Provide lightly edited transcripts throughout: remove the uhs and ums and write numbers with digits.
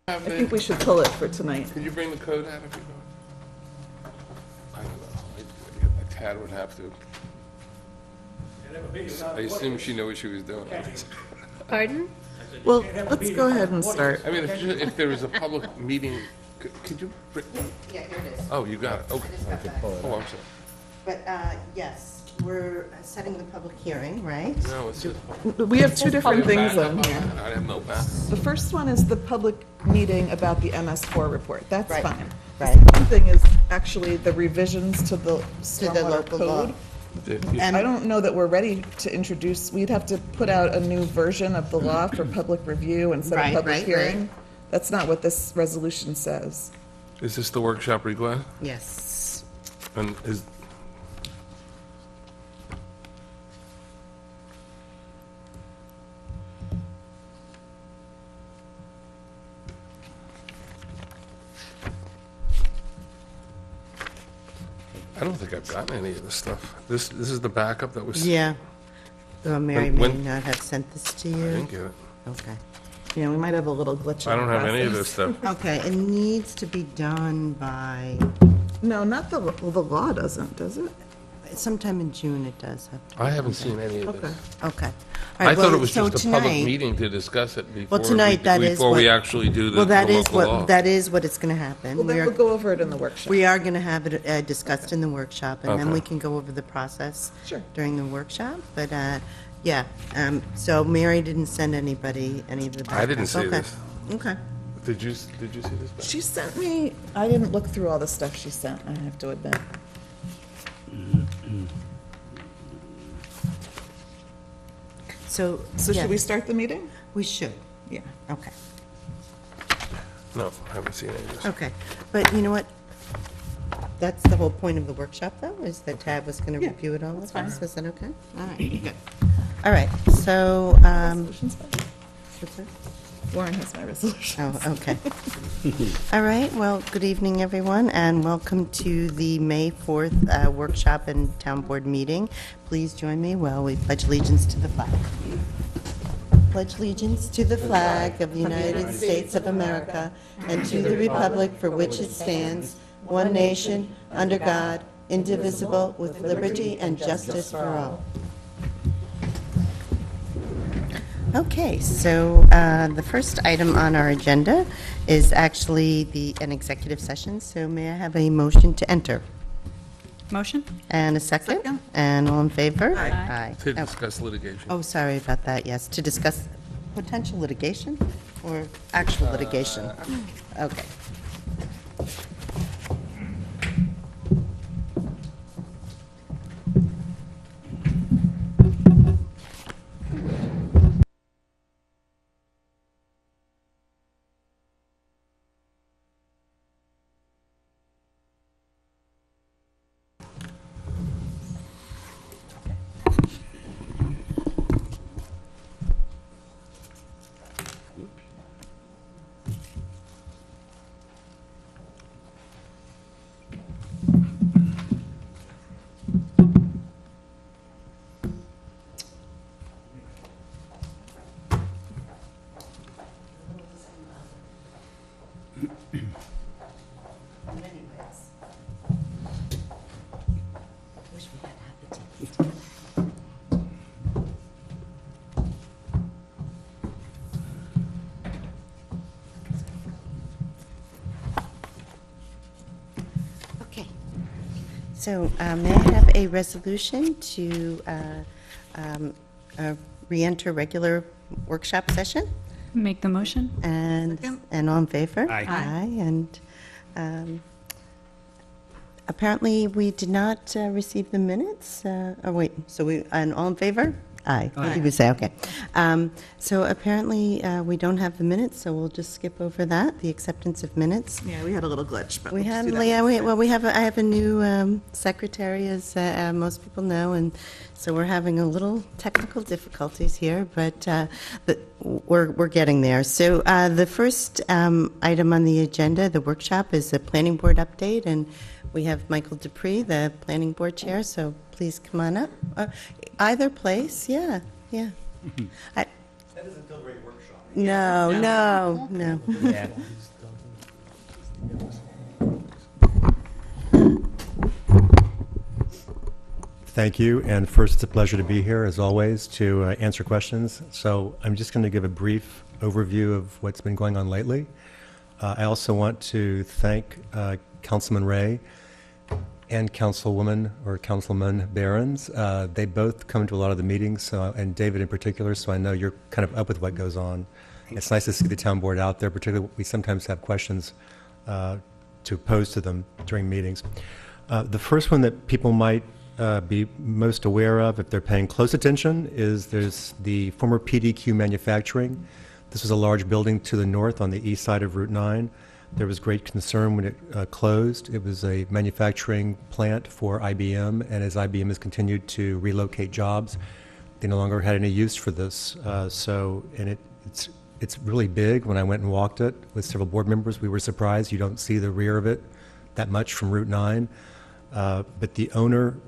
I think we should pull it for tonight. Could you bring the code out if you go? I don't know. Tad would have to. I assume she knew what she was doing. Pardon? Well, let's go ahead and start. I mean, if there was a public meeting, could you? Yeah, here it is. Oh, you got it. Okay. I just got that. Oh, I'm sorry. But, yes, we're setting the public hearing, right? No, it's just. We have two different things Backup. on here. I have no back. The first one is the public meeting about the MS4 report. That's Right, fine. right. The second thing is actually the revisions to the stormwater local law. code. And I don't know that we're ready to introduce, we'd have to put out a new version of the law for public review and set Right, a public right, hearing. right. That's not what this resolution says. Is this the workshop request? Yes. And is, I don't think I've gotten any of this stuff. This is the backup that was. Yeah. Mary may When- not have sent this to I you. didn't get it. Okay. Yeah, we might have a little glitch in I don't the have any of process. this stuff. Okay, it needs to be done by, No, not the, well, the law doesn't, does it? sometime in June it does have. I haven't seen any of Okay. this. Okay. All I right, thought well, it was so just a public tonight- meeting to discuss it before. tonight, that is Before we what- actually do the Well, that the is local law. what, that is what it's going to happen. Well, then we'll go over it in the workshop. We are going to have it discussed in the workshop, and then Okay. we can go over the process Sure. during the workshop. But, yeah, so Mary didn't send anybody any of the backup. I didn't see Okay. this. Okay. Did you see this? back? She sent me, I didn't look through all the stuff she sent, I have to admit. So, So yeah, should we start the meeting? we should. Yeah. Okay. No, I haven't seen any of this. Okay. But you know what? That's the whole point of the workshop, though, is that Tad was going to Yeah, review it all with that's us. fine. Is that okay? All right, good. All right, so, Resolution's fine. what's that? Warren has my resolution. Oh, okay. All right, well, good evening, everyone, and welcome to the May 4th workshop and town board meeting. Please join me while we pledge allegiance to the flag. Pledge allegiance to the flag of the United States of America and to the republic for which it stands, one nation, under God, indivisible, with liberty and justice for all. Okay, so the first item on our agenda is actually an executive session, so may I have a motion to enter? Motion? And a second? Second. And all in favor? Aye. Aye. To Oh, discuss litigation. Oh, sorry about that, yes, to discuss potential litigation or actual litigation? Okay. Wish we had had the TV. Okay. So may I have a resolution to re-enter regular workshop session? Make the motion? And all in favor? Aye. Aye, and apparently we did not receive the minutes. Oh, wait, so and all in favor? Aye. What did we say? Okay. So apparently we don't have the minutes, so we'll just skip over that, the acceptance of minutes. Yeah, we had a little glitch, but We we'll had, do that. yeah, I have a new secretary, as most people know, and so we're having a little technical difficulties here, but we're getting there. So the first item on the agenda, the workshop, is a planning board update, and we have Michael Dupree, the planning board chair, so please come on up. Either place, yeah, yeah. That is until great workshop. No, no, no. Yeah. Thank you, and first, it's a pleasure to be here, as always, to answer questions. So I'm just going to give a brief overview of what's been going on lately. I also want to thank Councilman Ray and Councilwoman or Councilman Behrens. They both come to a lot of the meetings, and David in particular, so I know you're kind of up with what goes on. It's nice to see the town board out there, particularly we sometimes have questions to pose to them during meetings. The first one that people might be most aware of, if they're paying close attention, is there's the former PDQ Manufacturing. This was a large building to the north on the east side of Route 9. There was great concern when it closed. It was a manufacturing plant for IBM, and as IBM has continued to relocate jobs, they no longer had any use for this. It's really big. When I went and walked it with several board members, we were surprised. You don't see the rear of it that much from Route 9. But the owner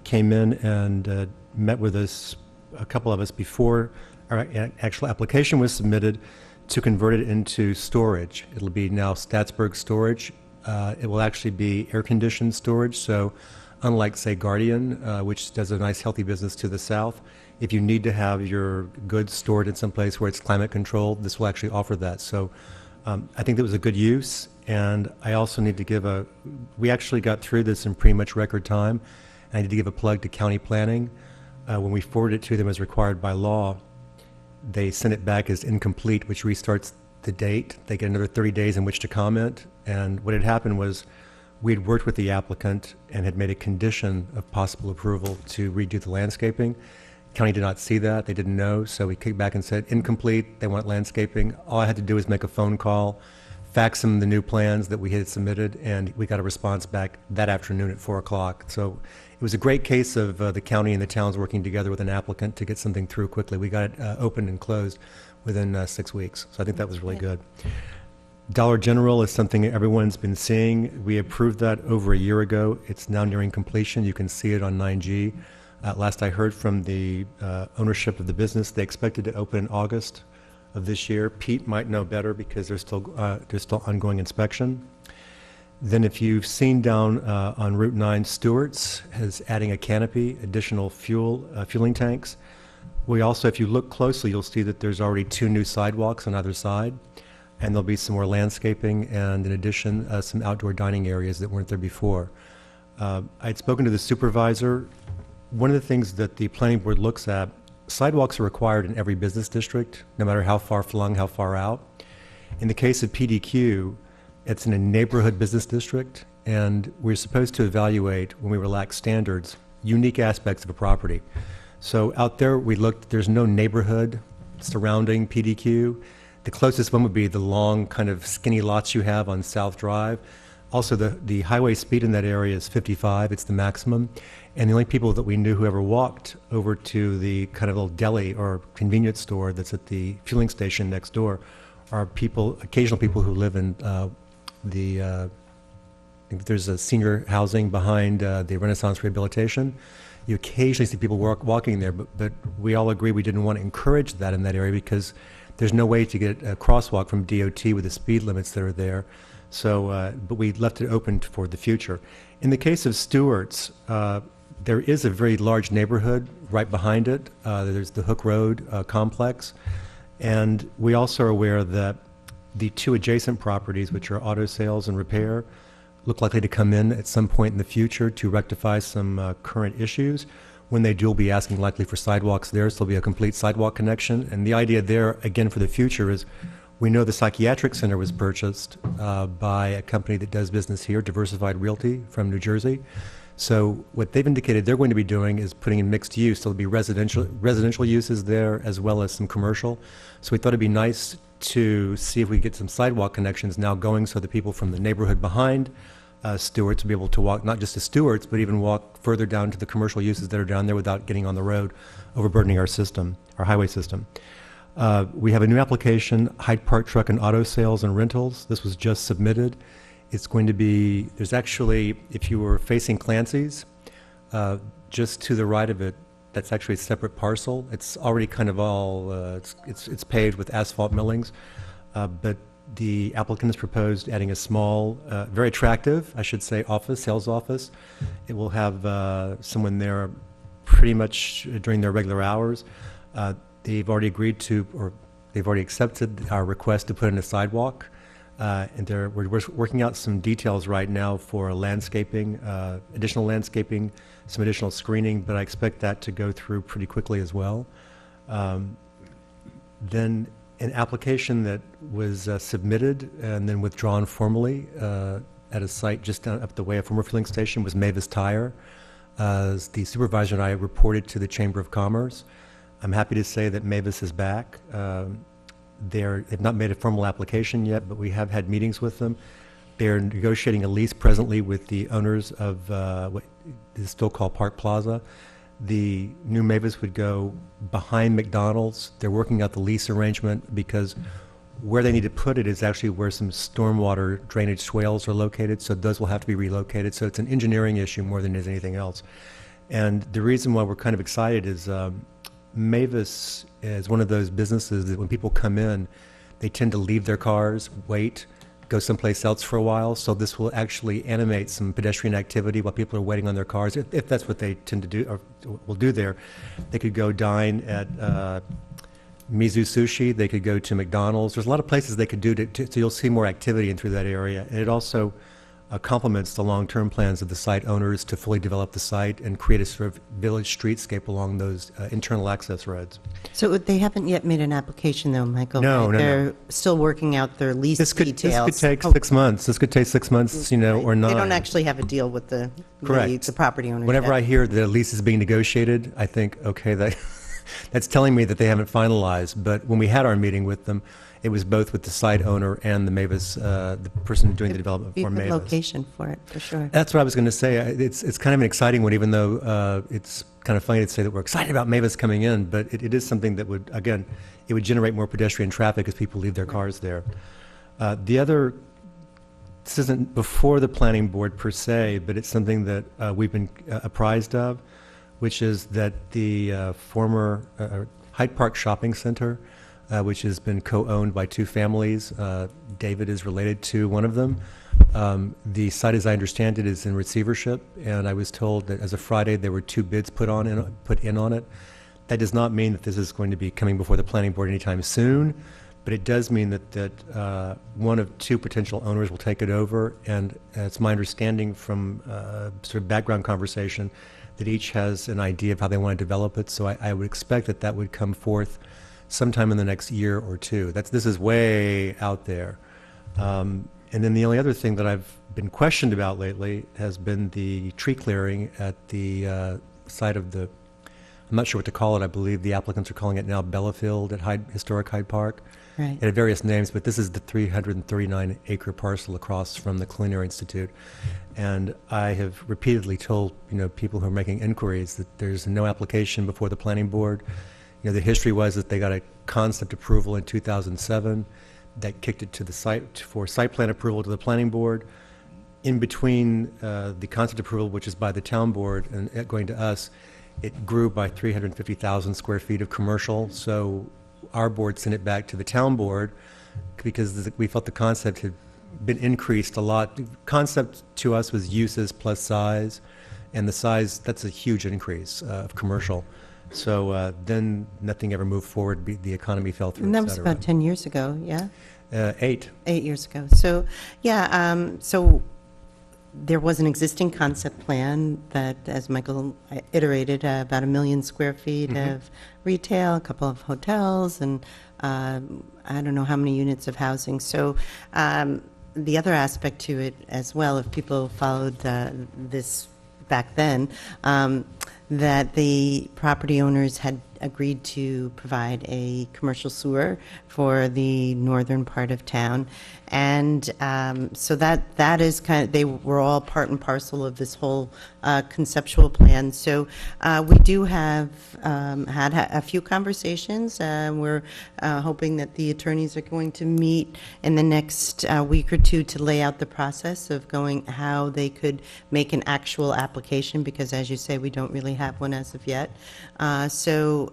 came in and met with us, a couple of us, before our actual application was submitted to convert it into storage. It'll be now Statsburg storage. It will actually be air-conditioned storage, so unlike, say, Guardian, which does a nice, healthy business to the south, if you need to have your goods stored in some place where it's climate controlled, this will actually offer that. So I think that was a good use, and I also need to give we actually got through this in pretty much record time, and I need to give a plug to county planning. When we forwarded it to them as required by law, they sent it back as incomplete, which restarts the date. They get another 30 days in which to comment, and what had happened was we had worked with the applicant and had made a condition of possible approval to redo the landscaping. County did not see that. They didn't know, so we kicked back and said, incomplete, they want landscaping. All I had to do was make a phone call, fax them the new plans that we had submitted, and we got a response back that afternoon at 4 o'clock. So it was a great case of the county and the towns working together with an applicant to get something through quickly. We got it opened and closed within 6 weeks, so I think that was really good. Dollar General is something everyone's been seeing. We approved that over a year ago. It's now nearing completion. You can see it on 9G. Last I heard from the ownership of the business, they expected to open in August of this year. Pete might know better because there's still ongoing inspection. Then if you've seen down on Route 9, Stewart's is adding a canopy, additional fueling tanks. We also, if you look closely, you'll see that there's already 2 new sidewalks on either side, and there'll be some more landscaping and, in addition, some outdoor dining areas that weren't there before. I'd spoken to the supervisor. One of the things that the planning board looks at, sidewalks are required in every business district, no matter how far flung, how far out. In the case of PDQ, it's in a neighborhood business district, and we're supposed to evaluate, when we relax standards, unique aspects of a property. So out there, we looked, there's no neighborhood surrounding PDQ. The closest one would be the long, kind of skinny lots you have on South Drive. Also, the highway speed in that area is 55, it's the maximum. And the only people that we knew who ever walked over to the kind of little deli or convenience store that's at the fueling station next door are people, occasional people who live in I think there's a senior housing behind the Renaissance Rehabilitation. You occasionally see people walking there, but we all agree we didn't want to encourage that in that area because there's no way to get a crosswalk from DOT with the speed limits that are there. So, but we left it open for the future. In the case of Stewart's, there is a very large neighborhood right behind it. There's the Hook Road complex. And we also are aware that the 2 adjacent properties, which are auto sales and repair, look likely to come in at some point in the future to rectify some current issues. When they do, we'll be asking likely for sidewalks there, so there'll be a complete sidewalk connection. And the idea there, again, for the future is we know the psychiatric center was purchased by a company that does business here, Diversified Realty from New Jersey. So what they've indicated they're going to be doing is putting in mixed use. So there'll be residential uses there as well as some commercial. So we thought it'd be nice to see if we get some sidewalk connections now going so that people from the neighborhood behind Stewart's will be able to walk not just to Stewart's, but even walk further down to the commercial uses that are down there without getting on the road, overburdening our system, our highway system. We have a new application, Hyde Park Truck and Auto Sales and Rentals. This was just submitted. It's going to be, there's actually, if you were facing Clancy's, just to the right of it, That's actually a separate parcel. It's already kind of all, it's paved with asphalt millings, but the applicant has proposed adding a small, very attractive, I should say, office, sales office. It will have someone there pretty much during their regular hours. They've already agreed to, or they've already accepted our request to put in a sidewalk. And we're working out some details right now for landscaping, additional landscaping, some additional screening, but I expect that to go through pretty quickly as well. Then an application that was submitted and then withdrawn formally at a site just down up the way, a former filling station, was Mavis Tire. The supervisor and I reported to the Chamber of Commerce. I'm happy to say that Mavis is back. They've not made a formal application yet, but we have had meetings with them. They're negotiating a lease presently with the owners of what is still called Park Plaza. The new Mavis would go behind McDonald's. They're working out the lease arrangement because where they need to put it is actually where some stormwater drainage swales are located, so those will have to be relocated. So it's an engineering issue more than it is anything else. And the reason why we're kind of excited is Mavis is one of those businesses that when people come in, they tend to leave their cars, wait, go someplace else for a while. So this will actually animate some pedestrian activity while people are waiting on their cars, if that's what they tend to do or will do there. They could go dine at Mizu Sushi. They could go to McDonald's. There's a lot of places they could do so you'll see more activity in through that area. And it also complements the long-term plans of the site owners to fully develop the site and create a sort of village streetscape along those internal access roads. So they haven't yet made an application, though, Michael? No, right? no, They're no. still working out their lease details. This could take 6 months. This could take 6 months, you know, or not. They don't actually have a deal with the property owners Whenever yet. I hear the lease is being negotiated, I think, okay, that's telling me that they haven't finalized. But when we had our meeting with them, it was both with the site owner and the Mavis, the person doing the development for Be a Mavis. good location for it, for sure. That's what I was going to say. It's kind of an exciting one, even though it's kind of funny to say that we're excited about Mavis coming in, but it is something that would, again, it would generate more pedestrian traffic as people leave their cars there. The other, this isn't before the planning board per se, but it's something that we've been apprised of, which is that the former Hyde Park Shopping Center, which has been co-owned by two families. David is related to one of them. The site, as I understand it, is in receivership, and I was told that as of Friday there were 2 bids put in on it. That does not mean that this is going to be coming before the planning board anytime soon, but it does mean that one of 2 potential owners will take it over, and it's my understanding from sort of background conversation that each has an idea of how they want to develop it, so I would expect that would come forth sometime in the next year or 2. This is way out there. And then the only other thing that I've been questioned about lately has been the tree clearing at the site of the, I'm not sure what to call it, I believe the applicants are calling it now Bellafield at Historic Hyde Park. Right. It had various names, but this is the 339-acre parcel across from the Culinary Institute. And I have repeatedly told people who are making inquiries that there's no application before the planning board. The history was that they got a concept approval in 2007 that kicked it to the site for site plan approval to the planning board. In between the concept approval, which is by the town board, and it going to us, it grew by 350,000 square feet of commercial. So our board sent it back to the town board because we felt the concept had been increased a lot. The concept to us was uses plus size, and the size, that's a huge increase of commercial. So then nothing ever moved forward. The economy fell through. And that was about 10 years ago, yeah? 8. 8 years ago. So, yeah, so there was an existing concept plan that, as Michael iterated, about 1 million square feet of retail, a couple of hotels, and I don't know how many units of housing. So the other aspect to it as well, if people followed this back then, that the property owners had agreed to provide a commercial sewer for the northern part of town. And so that is they were all part and parcel of this whole conceptual plan. So we do have had a few conversations. We're hoping that the attorneys are going to meet in the next week or two to lay out the process of how they could make an actual application, because as you say, we don't really have one as of yet. So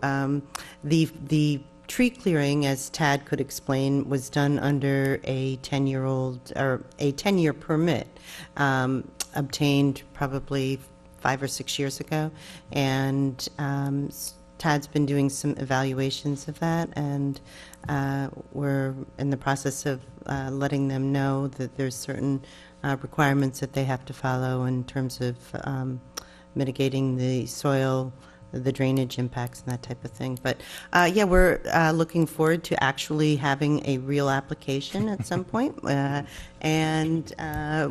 the tree clearing, as Tad could explain, was done under a 10-year permit, obtained probably 5 or 6 years ago, and Tad's been doing some evaluations of that, and we're in the process of letting them know that there's certain requirements that they have to follow in terms of mitigating the soil, the drainage impacts and that type of thing. But yeah, we're looking forward to actually having a real application at some point, and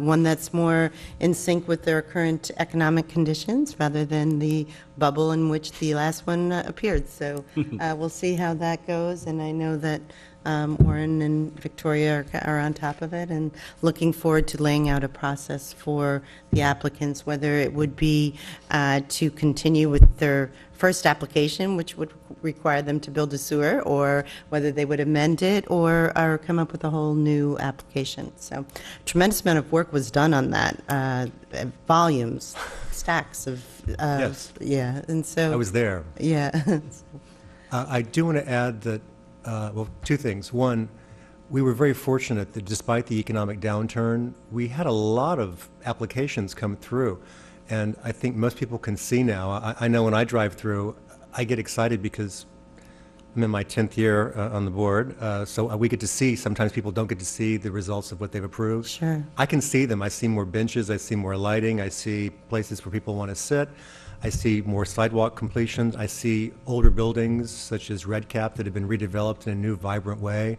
one that's more in sync with their current economic conditions rather than the bubble in which the last one appeared. So we'll see how that goes, and I know that Warren and Victoria are on top of it, and looking forward to laying out a process for the applicants, whether it would be to continue with their first application, which would require them to build a sewer, or whether they would amend it or come up with a whole new application. So tremendous amount of work was done on that, volumes, stacks of, Yes. yeah, and so. I was there. Yeah. I do want to add that, well, two things. One, we were very fortunate that despite the economic downturn, we had a lot of applications come through. And I think most people can see now. I know when I drive through, I get excited because I'm in my 10th year on the board. So we get to see, sometimes people don't get to see the results of what they've approved. Sure. I can see them. I see more benches. I see more lighting. I see places where people want to sit. I see more sidewalk completions. I see older buildings such as Red Cap that have been redeveloped in a new, vibrant way.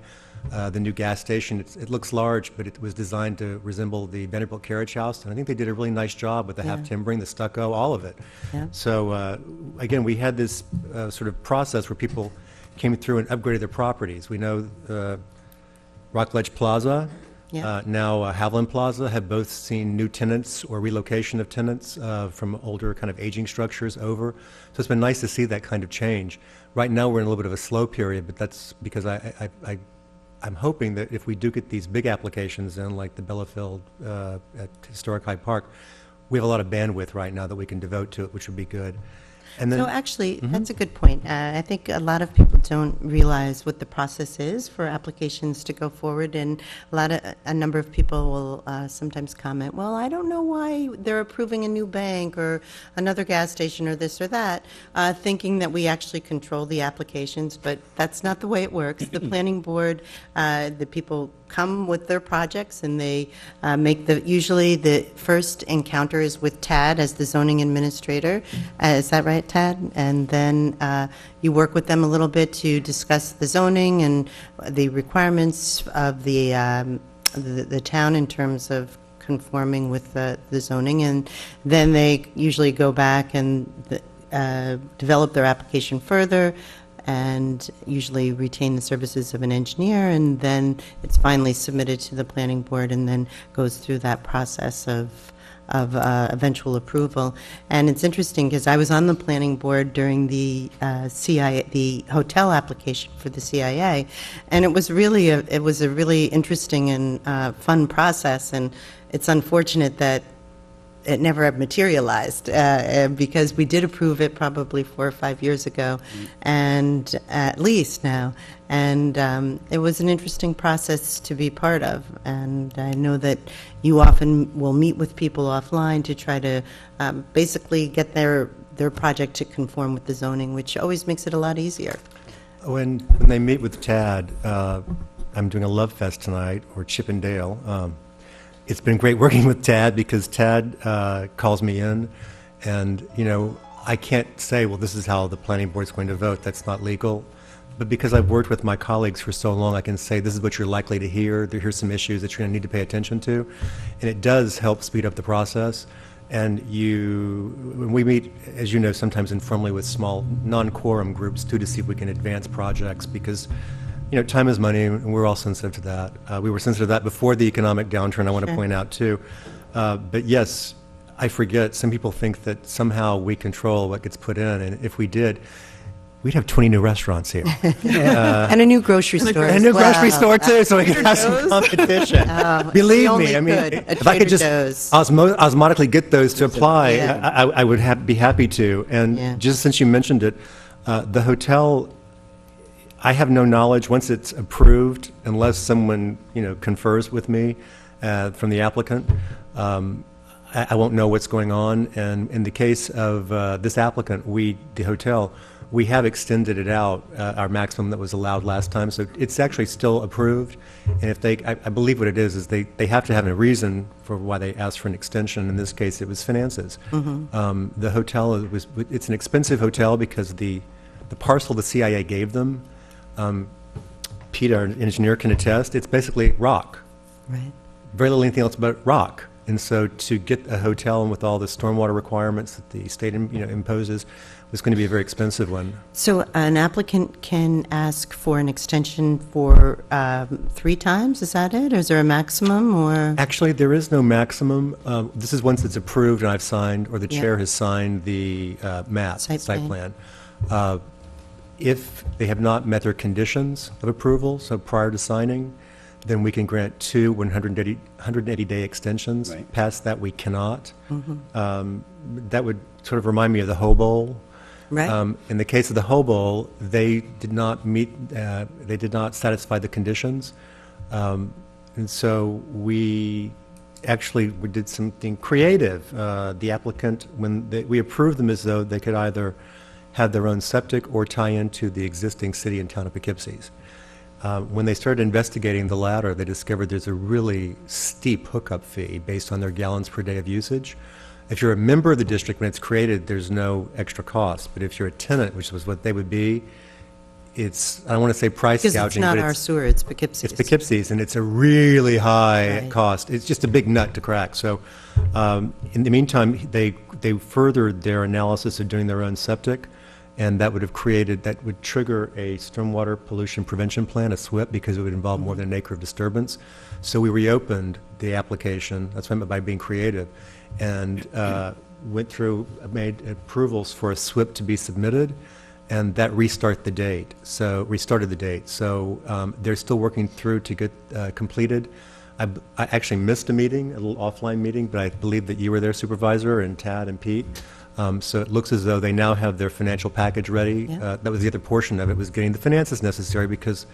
The new gas station, it looks large, but it was designed to resemble the Vanderbilt Carriage House, and I think they did a really nice job with the half timbering, the stucco, all of it. Yeah. So again, we had this sort of process where people came through and upgraded their properties. We know Rockledge Plaza, Yeah. now Haviland Plaza have both seen new tenants or relocation of tenants from older kind of aging structures over. So it's been nice to see that kind of change. Right now we're in a little bit of a slow period, but that's because I'm hoping that if we do get these big applications in, like the Bellafield at Historic Hyde Park, we have a lot of bandwidth right now that we can devote to it, which would be good. And then, So actually, that's a good point. I think a lot of people don't realize what the process is for applications to go forward, and a number of people will sometimes comment, well, I don't know why they're approving a new bank or another gas station or this or that, thinking that we actually control the applications, but that's not the way it works. The planning board, the people come with their projects, and they make usually the first encounter is with Tad as the zoning administrator. Is that right, Tad? And then you work with them a little bit to discuss the zoning and the requirements of the town in terms of conforming with the zoning, and then they usually go back and develop their application further, and usually retain the services of an engineer, and then it's finally submitted to the planning board and then goes through that process of eventual approval. And it's interesting because I was on the planning board during the CIA, the hotel application for the CIA, and it was a really interesting and fun process, and it's unfortunate that it never materialized because we did approve it probably 4 or 5 years ago, and at least now. And it was an interesting process to be part of. And I know that you often will meet with people offline to try to basically get their project to conform with the zoning, which always makes it a lot easier. when they meet with Tad, I'm doing a Love Fest tonight, or Chip and Dale. It's been great working with Tad because Tad calls me in, and I can't say, well, this is how the planning board's going to vote. That's not legal. But because I've worked with my colleagues for so long, I can say this is what you're likely to hear. Here's some issues that you're going to need to pay attention to. And it does help speed up the process. And when we meet, as you know, sometimes informally with small non-quorum groups too, to see if we can advance projects, because time is money, and we're all sensitive to that. We were sensitive to that before the economic downturn, I want to point out too. But yes, I forget, some people think that somehow we control what gets put in, and if we did, we'd have 20 new restaurants here. And a new grocery store. And a new grocery store too, so we can have some competition. Believe me, I mean, if I could just osmotically get those to apply, I would be happy to. And just since you mentioned it, the hotel, I have no knowledge, once it's approved, unless someone, confers with me from the applicant, I won't know what's going on. And in the case of this applicant, the hotel, we have extended it out, our maximum that was allowed last time, so it's actually still approved. And if I believe what it is they have to have a reason for why they asked for an extension. In this case, it was finances. The hotel it's an expensive hotel because the parcel the CIA gave them, Pete, our engineer, can attest, it's basically rock. Right. Very little anything else but rock. And so to get a hotel with all the stormwater requirements that the state imposes was going to be a very expensive one. So an applicant can ask for an extension for 3 times, is that it? Or is there a maximum, or? Actually, there is no maximum. This is once it's approved and I've signed, or the chair has signed the site plan. If they have not met their conditions of approval, so prior to signing, then we can grant 2 180-day extensions. Right. Past that, we cannot. That would sort of remind me of the Hoe Bowl. Right. In the case of the Hoe Bowl, they did not meet, they did not satisfy the conditions. And so we did something creative. The applicant, we approved them as though they could either have their own septic or tie into the existing city and town of Poughkeepsie's. When they started investigating the latter, they discovered there's a really steep hookup fee based on their gallons per day of usage. If you're a member of the district when it's created, there's no extra cost. But if you're a tenant, which was what they would be, I don't want to say price Because gouging. it's not but our sewer, it's Poughkeepsie's. It's Poughkeepsie's, and it's a really high cost. It's just a big nut to crack. So in the meantime, they furthered their analysis of doing their own septic, and that would trigger a stormwater pollution prevention plan, a SWIP, because it would involve more than an acre of disturbance. So we reopened the application, that's what I meant by being creative, and went through, made approvals for a SWIP to be submitted, and that restarted the date. So they're still working through to get completed. I actually missed a meeting, a little offline meeting, but I believe that you were there, Supervisor, and Tad and Pete. So it looks as though they now have their financial package ready. Yeah. That was the other portion of it, was getting the finances necessary, because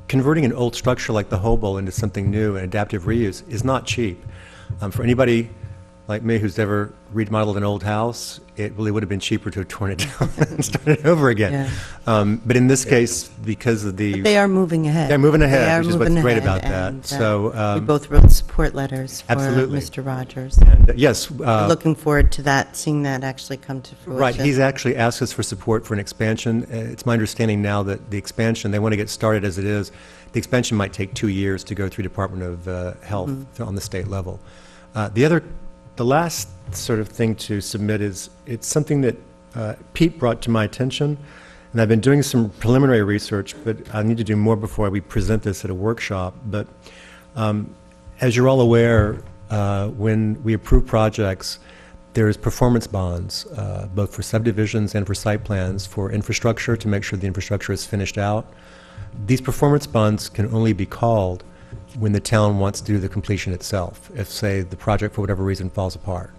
converting an old structure like the Hoe Bowl into something new and adaptive reuse is not cheap. For anybody like me who's ever remodeled an old house, it really would have been cheaper to have torn it down and started over again. Yeah. But in this case, because of the... But they are moving ahead. They're moving ahead, which is what's moving great ahead, about that. and, So we both wrote support letters for absolutely. Mr. Rogers. And, yes. Looking forward to that, seeing that actually come to fruition. Right, he's actually asked us for support for an expansion. It's my understanding now that the expansion, they want to get started as it is. The expansion might take 2 years to go through Department of Health on the state level. The last sort of thing to submit it's something that Pete brought to my attention, and I've been doing some preliminary research, but I need to do more before we present this at a workshop. But as you're all aware, when we approve projects, there's performance bonds, both for subdivisions and for site plans, for infrastructure, to make sure the infrastructure is finished out. These performance bonds can only be called when the town wants to do the completion itself, if, say, the project for whatever reason falls apart.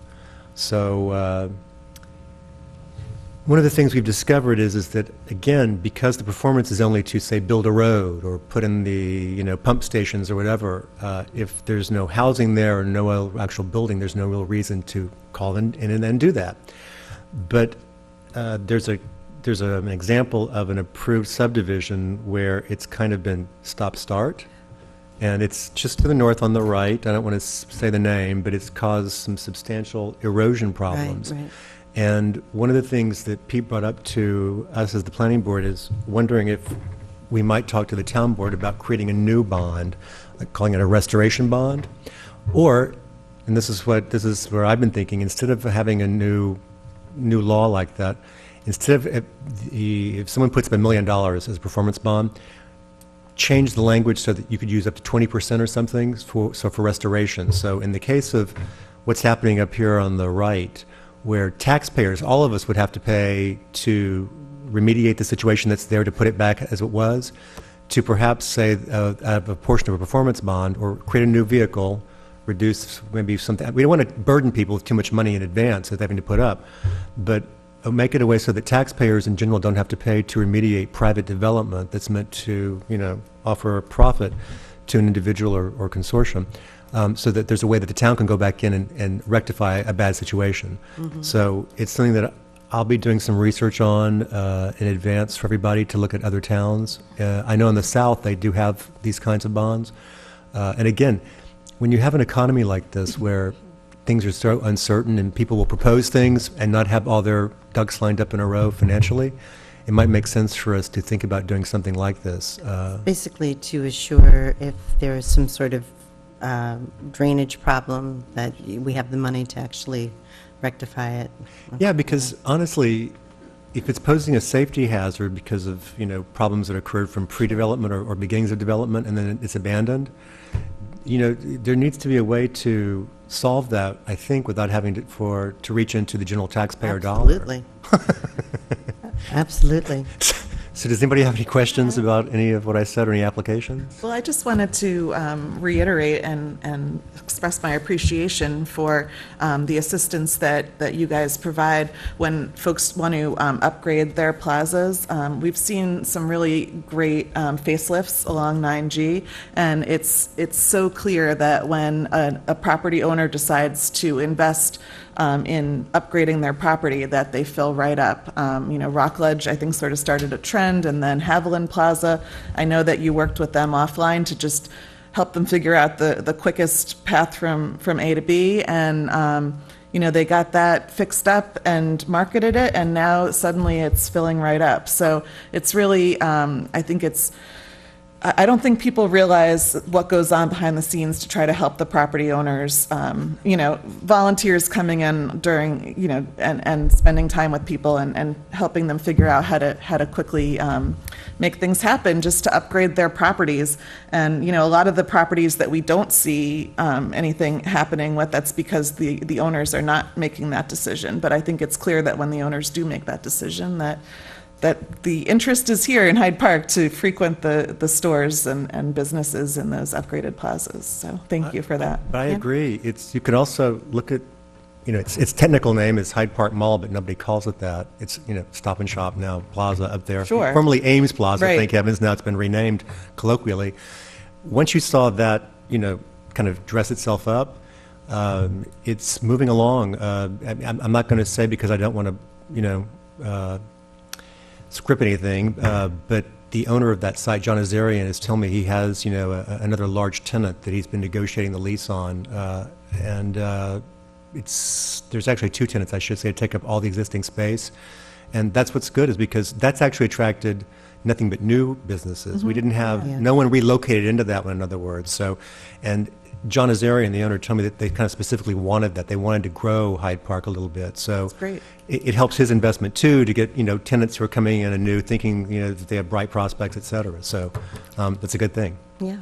So one of the things we've discovered is that, again, because the performance is only to, say, build a road or put in the pump stations or whatever, if there's no housing there or no actual building, there's no real reason to call in and do that. But there's an example of an approved subdivision where it's kind of been stop-start. And it's just to the north on the right. I don't want to say the name, but it's caused some substantial erosion problems. Right. And one of the things that Pete brought up to us as the planning board is wondering if we might talk to the town board about creating a new bond, like calling it a restoration bond, or and this is where I've been thinking, instead of having a new law like that, instead of if someone puts up $1 million as a performance bond, change the language so that you could use up to 20% or something for restoration. So in the case of what's happening up here on the right, where taxpayers, all of us would have to pay to remediate the situation that's there, to put it back as it was, to perhaps say out of a portion of a performance bond or create a new vehicle, reduce maybe something. We don't want to burden people with too much money in advance that they're having to put up, but make it a way so that taxpayers in general don't have to pay to remediate private development that's meant to, offer a profit to an individual or consortium, so that there's a way that the town can go back in and rectify a bad situation. So it's something that I'll be doing some research on in advance for everybody to look at other towns. I know in the South they do have these kinds of bonds. And again, when you have an economy like this where things are so uncertain and people will propose things and not have all their ducks lined up in a row financially, it might make sense for us to think about doing something like this. Basically to assure if there is some sort of drainage problem that we have the money to actually rectify it. Yeah, because honestly, if it's posing a safety hazard because of, problems that occurred from pre-development or beginnings of development and then it's abandoned, there needs to be a way to solve that, I think, without having to reach into the general taxpayer dollar. Absolutely. Absolutely. So does anybody have any questions about any of what I said or any applications? Well, I just wanted to reiterate and express my appreciation for the assistance that you guys provide when folks want to upgrade their plazas. We've seen some really great facelifts along 9G, and it's so clear that when a property owner decides to invest in upgrading their property, that they fill right up. Rockledge, I think, sort of started a trend, and then Haviland Plaza, I know that you worked with them offline to just help them figure out the quickest path from A to B, and they got that fixed up and marketed it, and now suddenly it's filling right up. So it's really, I don't think people realize what goes on behind the scenes to try to help the property owners. Volunteers coming in during, and spending time with people and helping them figure out how to quickly make things happen just to upgrade their properties. And, a lot of the properties that we don't see anything happening with, that's because the owners are not making that decision. But I think it's clear that when the owners do make that decision, that the interest is here in Hyde Park to frequent the stores and businesses in those upgraded plazas. So thank you for that. But I agree. You could also look at, its technical name is Hyde Park Mall, but nobody calls it that. It's, Stop and Shop now, Plaza up there. Sure. Formerly Ames Plaza, Right. thank heavens. Now it's been renamed colloquially. Once you saw that, kind of dress itself up, it's moving along. I'm not going to say because I don't want to, script anything, but the owner of that site, John Azarian, is telling me he has, another large tenant that he's been negotiating the lease on, and there's actually two tenants, I should say, to take up all the existing space, and that's what's good, is because that's actually attracted nothing but new businesses. We didn't have, no one relocated into that one, in other words. So, and John Azarian, the owner, told me that they kind of specifically wanted that. They wanted to grow Hyde Park a little bit. So That's great. It helps his investment too, to get, tenants who are coming in anew, thinking, that they have bright prospects, et cetera. So that's a good thing. Yeah.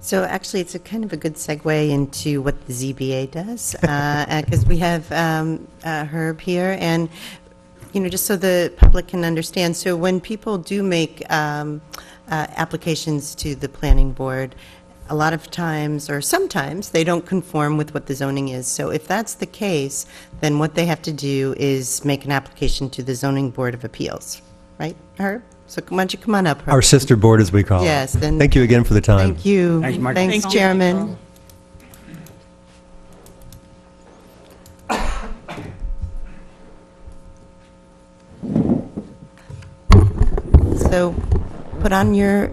So actually, it's a kind of a good segue into what the ZBA does, because we have Herb here, and just so the public can understand. So when people do make applications to the planning board, a lot of times, or sometimes, they don't conform with what the zoning is. So if that's the case, then what they have to do is make an application to the Zoning Board of Appeals, right, Herb? So why don't you come on up, Herb? Our sister board, as we call it. Yes, then. Thank you again for the time. Thank you. Thanks, Mark. Thanks, Chairman. So put on your,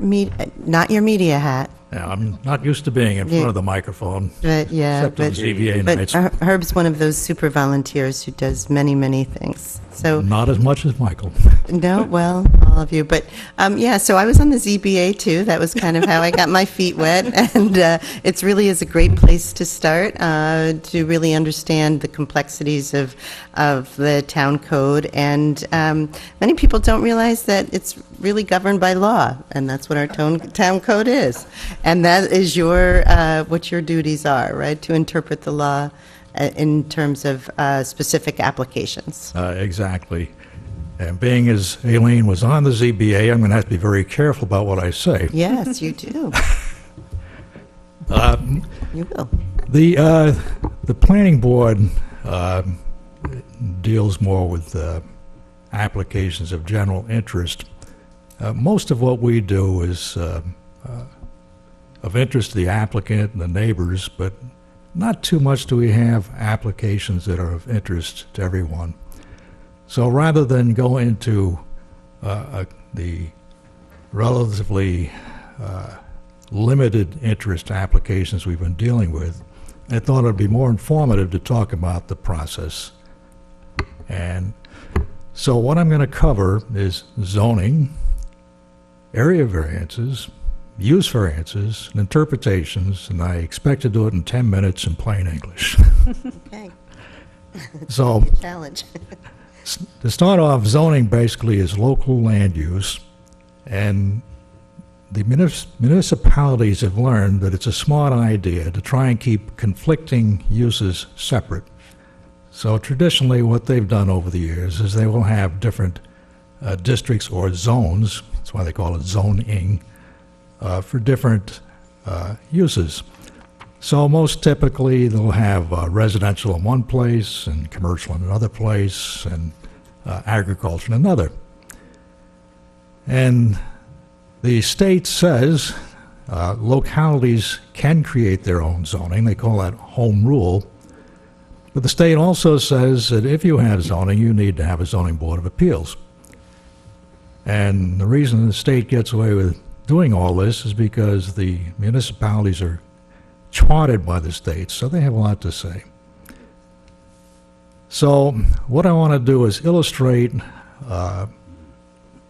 not your media hat, Yeah, I'm not used to being in front of the microphone, but yeah. except on but- ZBA But nights. Herb's one of those super volunteers who does many, many things. So, Not as much as Michael. no, well, all of you. But yeah, so I was on the ZBA too. That was kind of how I got my feet wet, and it really is a great place to start to really understand the complexities of the town code. And many people don't realize that it's really governed by law, and that's what our town code is. And that is your what your duties are, right? To interpret the law in terms of specific applications. Exactly. And being as Aileen was on the ZBA, I'm going to have to be very careful about what I say. Yes, you do. You will. The planning board deals more with applications of general interest. Most of what we do is of interest to the applicant and the neighbors, but not too much do we have applications that are of interest to everyone. So rather than go into the relatively limited interest applications we've been dealing with, I thought it'd be more informative to talk about the process. And so what I'm going to cover is zoning, area variances, use variances, and interpretations, and I expect to do it in 10 minutes in plain English. Okay. So, Challenge. to start off, zoning basically is local land use, and the municipalities have learned that it's a smart idea to try and keep conflicting uses separate. So traditionally what they've done over the years is they will have different districts or zones, that's why they call it zoning, for different uses. So most typically they'll have residential in one place and commercial in another place and agriculture in another. And the state says localities can create their own zoning. They call that home rule. But the state also says that if you have zoning, you need to have a zoning board of appeals. And the reason the state gets away with doing all this is because the municipalities are chartered by the state, so they have a lot to say. So what I want to do is illustrate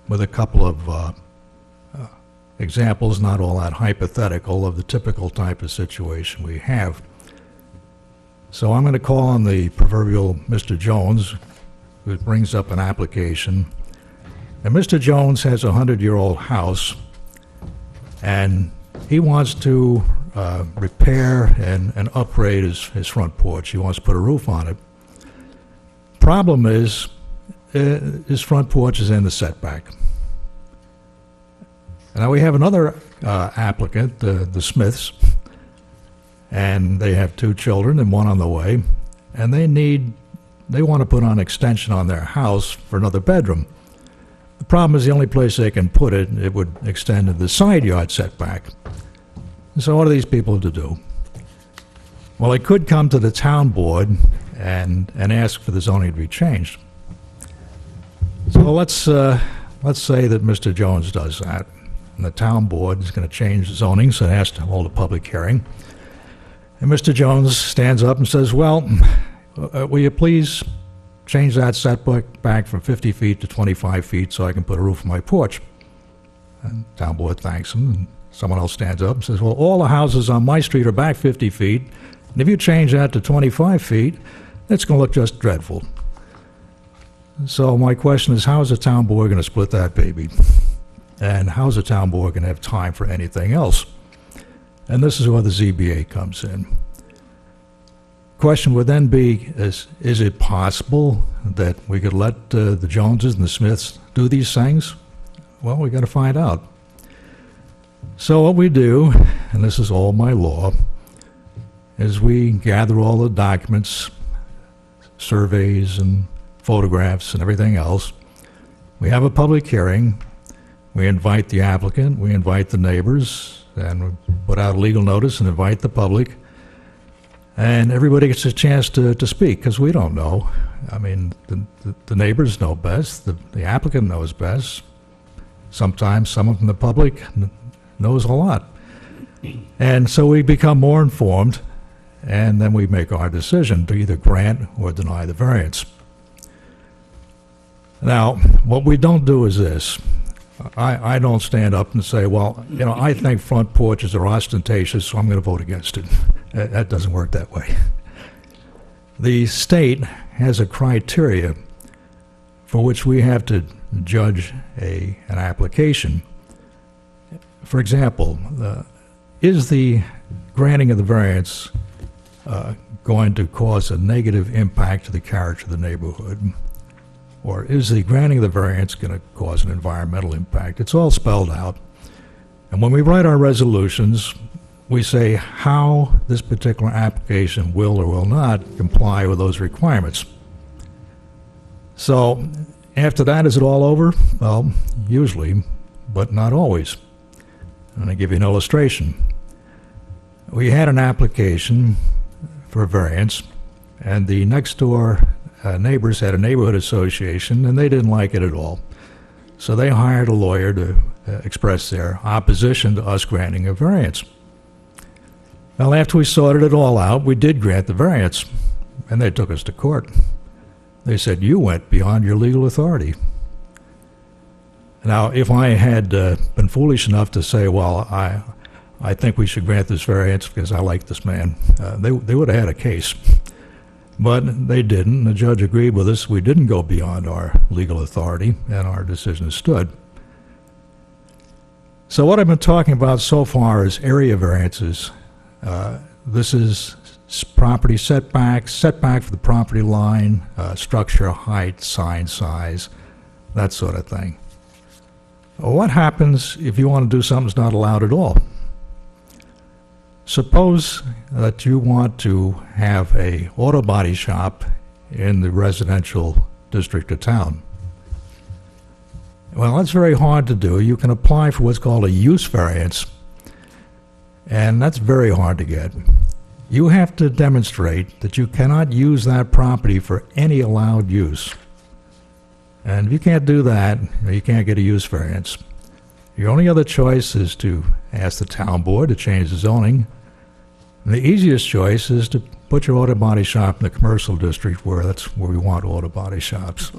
with a couple of examples, not all that hypothetical, of the typical type of situation we have. So I'm going to call on the proverbial Mr. Jones, who brings up an application. And Mr. Jones has a 100-year-old house, and he wants to repair and upgrade his front porch. He wants to put a roof on it. Problem is, his front porch is in the setback. Now we have another applicant, the Smiths, and they have 2 children and 1 on the way, and they want to put on an extension on their house for another bedroom. The problem is the only place they can put it, it would extend to the side yard setback. So what are these people to do? Well, they could come to the town board and ask for the zoning to be changed. So let's say that Mr. Jones does that, and the town board is going to change the zoning, so it has to hold a public hearing. And Mr. Jones stands up and says, well, will you please change that setback back from 50 feet to 25 feet so I can put a roof on my porch? And the town board thanks him, and someone else stands up and says, well, all the houses on my street are back 50 feet, and if you change that to 25 feet, it's going to look just dreadful. So my question is, how is the town board going to split that baby? And how's the town board going to have time for anything else? And this is where the ZBA comes in. Question would then be, is it possible that we could let the Joneses and the Smiths do these things? Well, we got to find out. So what we do, and this is all my law, is we gather all the documents, surveys and photographs and everything else. We have a public hearing. We invite the applicant, we invite the neighbors, and we put out a legal notice and invite the public. And everybody gets a chance to speak, because we don't know. I mean, the neighbors know best, the applicant knows best. Sometimes someone from the public knows a lot. And so we become more informed, and then we make our decision to either grant or deny the variance. Now, what we don't do is this. I don't stand up and say, well, you know, I think front porches are ostentatious, so I'm going to vote against it. That doesn't work that way. The state has a criteria for which we have to judge an application. For example, is the granting of the variance going to cause a negative impact to the character of the neighborhood? Or is the granting of the variance going to cause an environmental impact? It's all spelled out. And when we write our resolutions, we say how this particular application will or will not comply with those requirements. So after that, is it all over? Well, usually, but not always. I'm going to give you an illustration. We had an application for a variance, and the next door neighbors had a neighborhood association, and they didn't like it at all. So they hired a lawyer to express their opposition to us granting a variance. Well, after we sorted it all out, we did grant the variance, and they took us to court. They said, you went beyond your legal authority. Now, if I had been foolish enough to say, well, I think we should grant this variance because I like this man, they would have had a case. But they didn't. The judge agreed with us. We didn't go beyond our legal authority, and our decision stood. So what I've been talking about so far is area variances. This is property setback for the property line, structure height, sign size, that sort of thing. What happens if you want to do something that's not allowed at all? Suppose that you want to have a auto body shop in the residential district of town. Well, that's very hard to do. You can apply for what's called a use variance, and that's very hard to get. You have to demonstrate that you cannot use that property for any allowed use. And if you can't do that, you can't get a use variance. Your only other choice is to ask the town board to change the zoning. And the easiest choice is to put your auto body shop in the commercial district, where that's where we want auto body shops.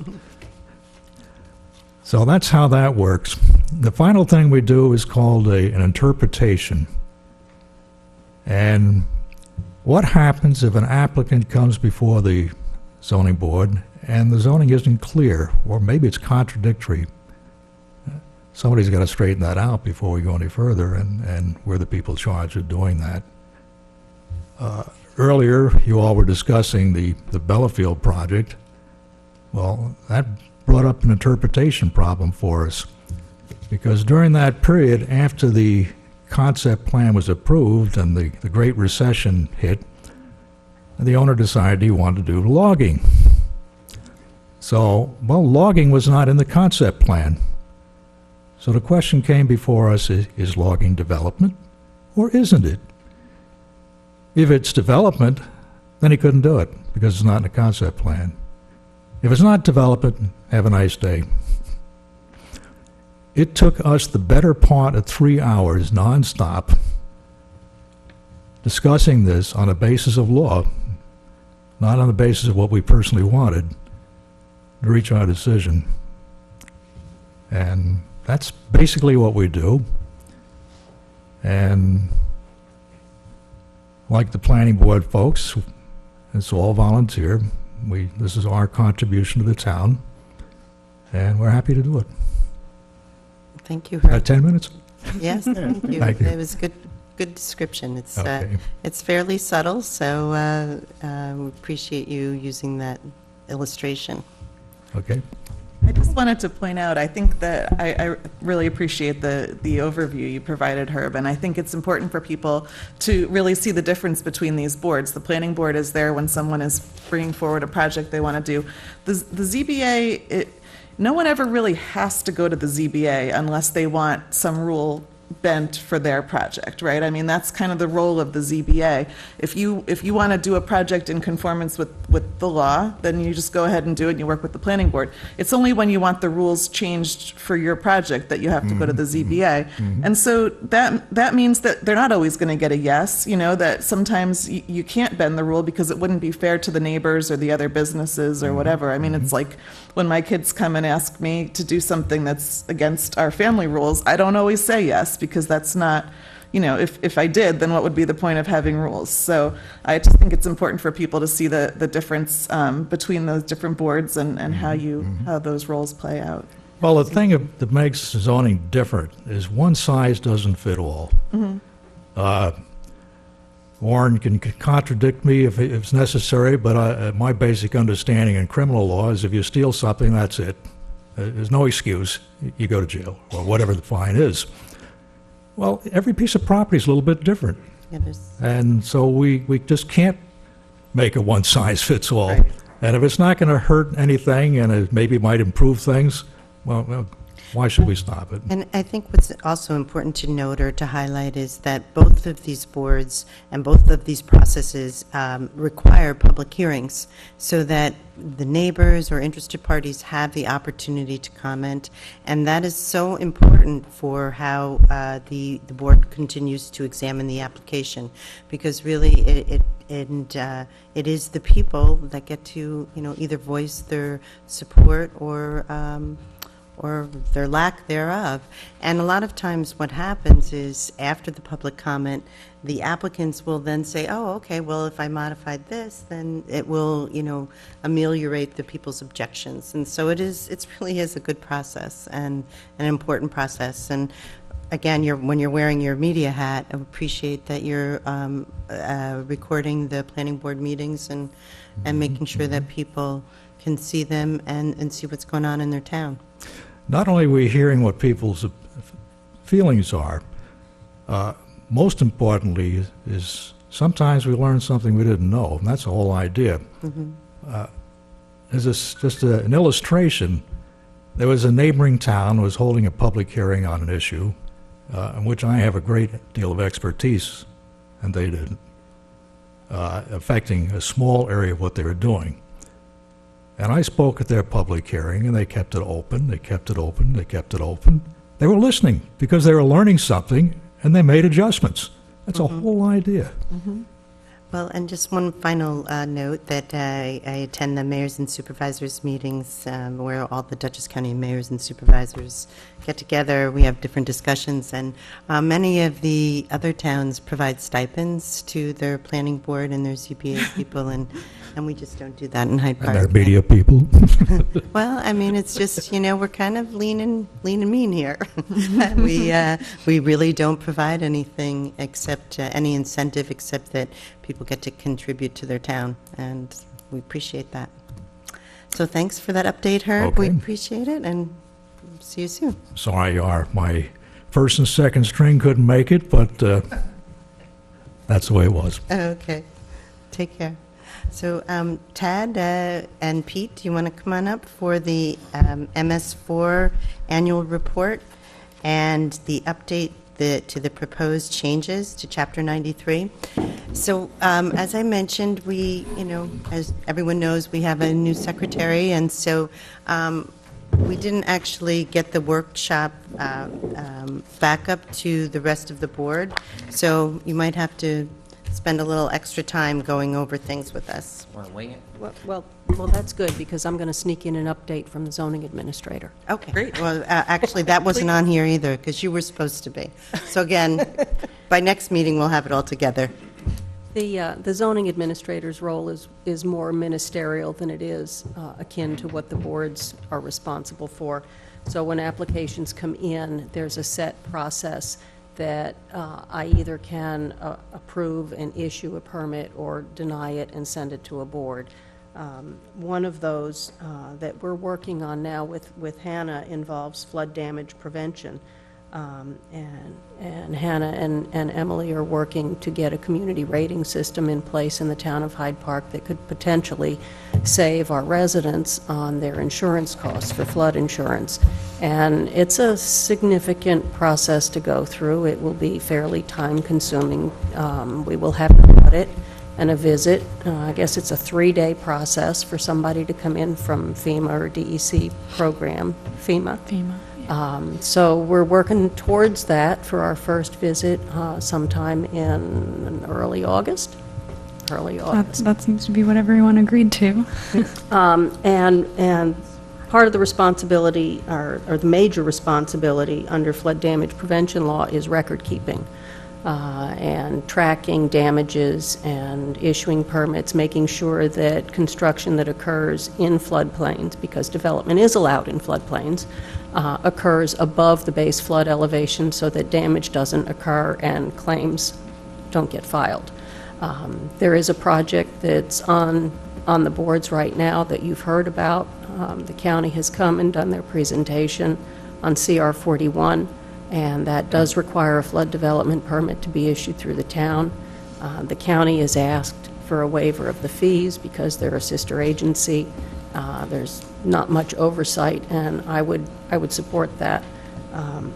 So that's how that works. The final thing we do is called an interpretation. And what happens if an applicant comes before the zoning board and the zoning isn't clear, or maybe it's contradictory? Somebody's got to straighten that out before we go any further, and we're the people charged with doing that. Earlier, you all were discussing the Bellafield project. Well, that brought up an interpretation problem for us, because during that period, after the concept plan was approved and the Great Recession hit, the owner decided he wanted to do logging. So, well, logging was not in the concept plan. So the question came before us, is logging development or isn't it? If it's development, then he couldn't do it because it's not in the concept plan. If it's not development, have a nice day. It took us the better part of 3 hours nonstop discussing this on a basis of law, not on the basis of what we personally wanted, to reach our decision. And that's basically what we do. And like the planning board folks, it's all volunteer. This is our contribution to the town, and we're happy to do it. Thank you, Herb. 10 minutes? Yes, thank you. Thank you. It was good description. Okay. It's fairly subtle, so we appreciate you using that illustration. Okay. I just wanted to point out, I think that I really appreciate the overview you provided, Herb, and I think it's important for people to really see the difference between these boards. The planning board is there when someone is bringing forward a project they want to do. The ZBA, no one ever really has to go to the ZBA unless they want some rule bent for their project, right? I mean, that's kind of the role of the ZBA. If you want to do a project in conformance with the law, then you just go ahead and do it, and you work with the planning board. It's only when you want the rules changed for your project that you have to go to the ZBA. And so that means that they're not always going to get a yes, you know, that sometimes you can't bend the rule because it wouldn't be fair to the neighbors or the other businesses or whatever. I mean, it's like when my kids come and ask me to do something that's against our family rules, I don't always say yes, because that's not, you know, if I did, then what would be the point of having rules? So I just think it's important for people to see the difference between those different boards and how those roles play out. Well, the thing that makes zoning different is one size doesn't fit all. Warren can contradict me if it's necessary, but my basic understanding in criminal law is if you steal something, that's it. There's no excuse. You go to jail, or whatever the fine is. Well, every piece of property is a little bit different. Yeah, there's- And so we just can't make a one-size-fits-all. Right. And if it's not going to hurt anything and it maybe might improve things, well, why should we stop it? And I think what's also important to note or to highlight is that both of these boards and both of these processes require public hearings so that the neighbors or interested parties have the opportunity to comment. And that is so important for how the board continues to examine the application, because really it is the people that get to, you know, either voice their support or their lack thereof. And a lot of times what happens is after the public comment, the applicants will then say, oh, okay, well, if I modified this, then it will, you know, ameliorate the people's objections. And so it's really is a good process and an important process. And again, when you're wearing your media hat, I appreciate that you're recording the planning board meetings and making sure that people can see them and see what's going on in their town. Not only are we hearing what people's feelings are, most importantly is sometimes we learn something we didn't know, and that's the whole idea. As just an illustration, there was a neighboring town who was holding a public hearing on an issue in which I have a great deal of expertise, and they didn't, affecting a small area of what they were doing. And I spoke at their public hearing, and they kept it open, they kept it open, they kept it open. They were listening because they were learning something, and they made adjustments. That's a whole idea. Well, and just one final note that I attend the mayors and supervisors meetings where all the Dutchess County mayors and supervisors get together. We have different discussions, and many of the other towns provide stipends to their planning board and their CPA people, and we just don't do that in Hyde Park. And their media people. Well, I mean, it's just, you know, we're kind of lean and mean here. We really don't provide anything except any incentive except that people get to contribute to their town, and we appreciate that. So thanks for that update, Herb. We Okay. appreciate it, and see you soon. Sorry, my first and second string couldn't make it, but that's the way it was. Okay, take care. So Tad and Pete, do you want to come on up for the MS4 annual report and the update to the proposed changes to Chapter 93? So as I mentioned, we, you know, as everyone knows, we have a new secretary, and so we didn't actually get the workshop back up to the rest of the board, so you might have to spend a little extra time going over things with us. Want to wing it? Well, that's good, because I'm going to sneak in an update from the zoning administrator. Okay. Great. Well, actually, that wasn't on here either, because you were supposed to be. So again, by next meeting, we'll have it all together. The zoning administrator's role is more ministerial than it is akin to what the boards are responsible for. So when applications come in, there's a set process that I either can approve and issue a permit or deny it and send it to a board. One of those that we're working on now with Hannah involves flood damage prevention. And Hannah and Emily are working to get a community rating system in place in the town of Hyde Park that could potentially save our residents on their insurance costs for flood insurance. And it's a significant process to go through. It will be fairly time-consuming. We will have an audit and a visit. I guess it's a 3-day process for somebody to come in from FEMA or DEC program, FEMA. So we're working towards that for our first visit sometime in early August. That seems to be what everyone agreed to. And part of the responsibility, or the major responsibility under flood damage prevention law is record keeping and tracking damages and issuing permits, making sure that construction that occurs in floodplains, because development is allowed in floodplains, occurs above the base flood elevation so that damage doesn't occur and claims don't get filed. There is a project that's on the boards right now that you've heard about. The county has come and done their presentation on CR 41, and that does require a flood development permit to be issued through the town. The county is asked for a waiver of the fees because they're a sister agency. There's not much oversight, and I would support that.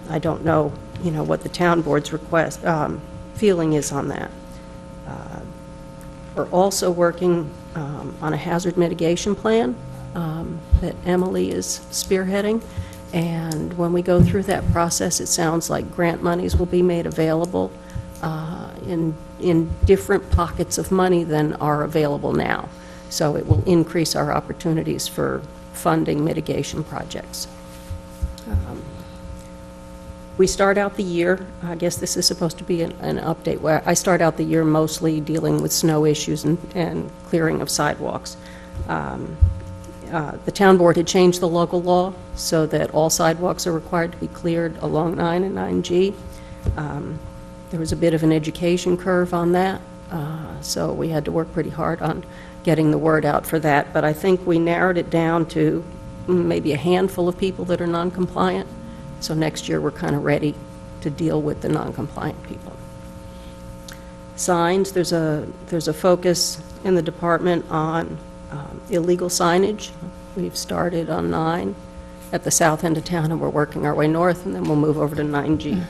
I don't know, what the town board's feeling is on that. We're also working on a hazard mitigation plan that Emily is spearheading, and when we go through that process, it sounds like grant monies will be made available in different pockets of money than are available now. So it will increase our opportunities for funding mitigation projects. We start out the year, I guess this is supposed to be an update, where I start out the year mostly dealing with snow issues and clearing of sidewalks. The town board had changed the local law so that all sidewalks are required to be cleared along 9 and 9G. There was a bit of an education curve on that, so we had to work pretty hard on getting the word out for that, but I think we narrowed it down to maybe a handful of people that are non-compliant. So next year, we're kind of ready to deal with the non-compliant people. Signs, there's a focus in the department on illegal signage. We've started on 9 at the south end of town, and we're working our way north, and then we'll move over to 9G.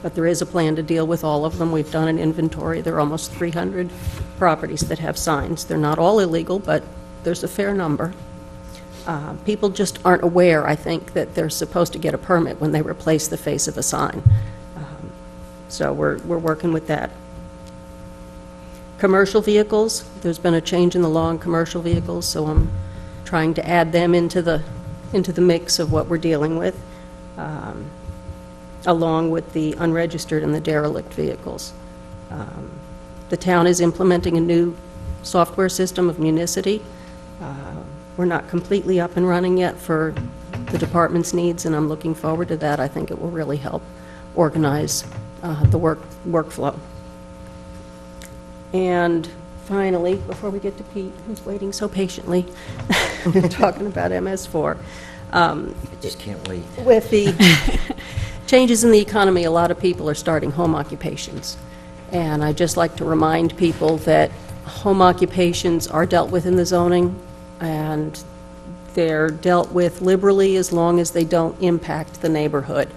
But there is a plan to deal with all of them. We've done an inventory. There are almost 300 properties that have signs. They're not all illegal, but there's a fair number. People just aren't aware, I think, that they're supposed to get a permit when they replace the face of a sign. So we're working with that. Commercial vehicles, there's been a change in the law on commercial vehicles, so I'm trying to add them into the mix of what we're dealing with, along with the unregistered and the derelict vehicles. The town is implementing a new software system of Municity. We're not completely up and running yet for the department's needs, and I'm looking forward to that. I think it will really help organize the workflow. And finally, before we get to Pete, who's waiting so patiently, talking about MS4. Just can't wait. With the changes in the economy, a lot of people are starting home occupations. And I'd just like to remind people that home occupations are dealt with in the zoning, and they're dealt with liberally as long as they don't impact the neighborhood.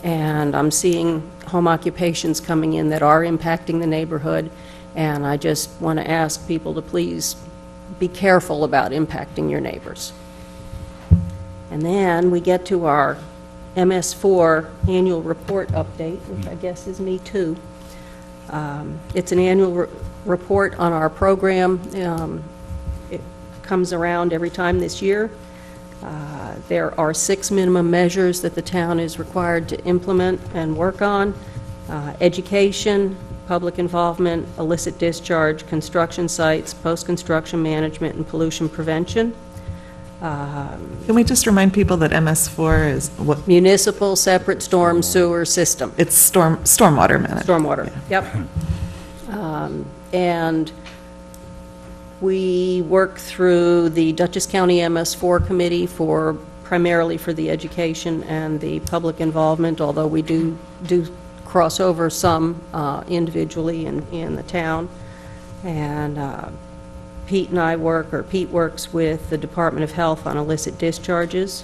And I'm seeing home occupations coming in that are impacting the neighborhood, and I just want to ask people to please be careful about impacting your neighbors. And then we get to our MS4 annual report update, which I guess is me too. It's an annual report on our program. It comes around every time this year. There are 6 minimum measures that the town is required to implement and work on: education, public involvement, illicit discharge, construction sites, post-construction management, and pollution prevention. Can we just remind people that MS4 is what? Municipal separate storm sewer system. It's stormwater management. Stormwater, yep. And we work through the Dutchess County MS4 Committee for primarily for the education and the public involvement, although we do cross over some individually in the town. And Pete and I Pete works with the Department of Health on illicit discharges,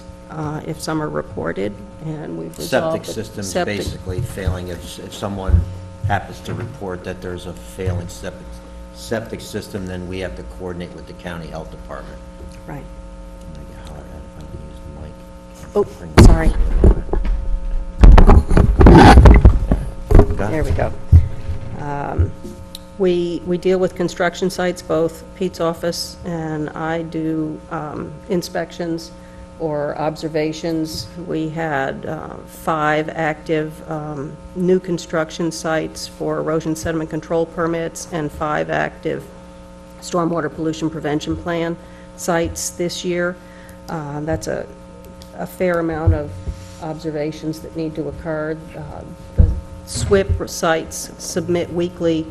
if some are reported, and we've resolved Septic systems septic- basically failing. If someone happens to report that there's a failing septic system, then we have to coordinate with the county health department. Right. I get hot if I don't use the mic. Oh, Bring it sorry. Got it? There we go. We deal with construction sites, both Pete's office and I do inspections or observations. We had 5 active new construction sites for erosion sediment control permits and 5 active stormwater pollution prevention plan sites this year. That's a fair amount of observations that need to occur. The SWIP sites submit weekly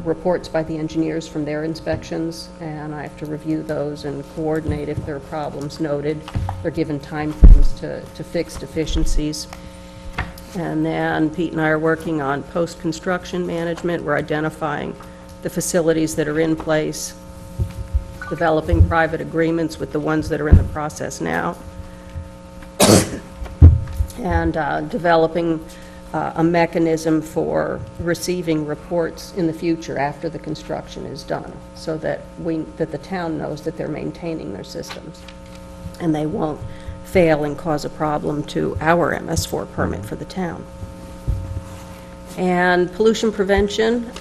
reports by the engineers from their inspections, and I have to review those and coordinate if there are problems noted. They're given timeframes to fix deficiencies. And then Pete and I are working on post-construction management. We're identifying the facilities that are in place, developing private agreements with the ones that are in the process now, and developing a mechanism for receiving reports in the future after the construction is done, so that the town knows that they're maintaining their systems and they won't fail and cause a problem to our MS4 permit for the town. And pollution prevention,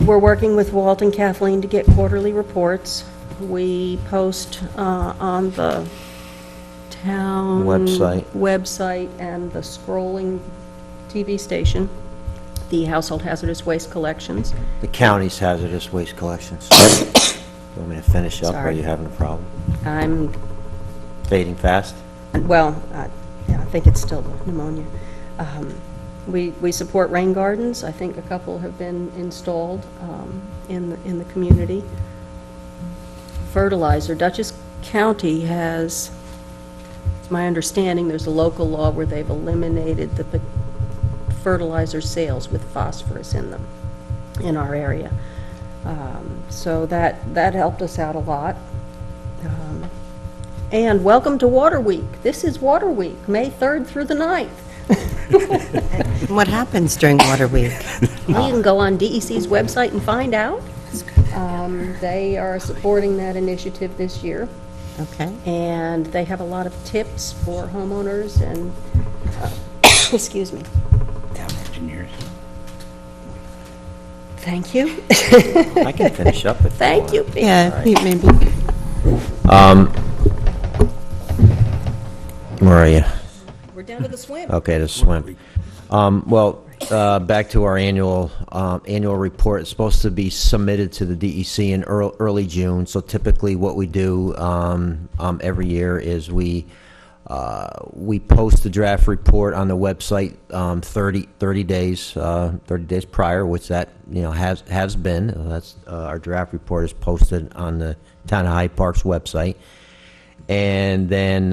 we're working with Walt and Kathleen to get quarterly reports. We post on the town website and the scrolling TV station, the household hazardous waste collections. The county's hazardous waste collections. You want me to finish up, or are Sorry. you having a problem? I'm, Fading fast? well, yeah, I think it's still the pneumonia. We support rain gardens. I think a couple have been installed in the community. Fertilizer, Dutchess County has, it's my understanding, there's a local law where they've eliminated the fertilizer sales with phosphorus in them in our area. So that helped us out a lot. And welcome to Water Week. This is Water Week, May 3rd through the 9th. What happens during Water Week? Well, you can go on DEC's website and find out. They are supporting that initiative this year. Okay. And they have a lot of tips for homeowners and, excuse me. Town engineers. Thank you. I can finish up if Thank you. Pete. Yeah, Pete, maybe. Where are you? We're down to the swim. Okay, to swim. Back to our annual report. It's supposed to be submitted to the DEC in early June. So typically, what we do every year is we post the draft report on the website 30 days prior, which that has been. That's our draft report is posted on the Town of Hyde Park's website. And then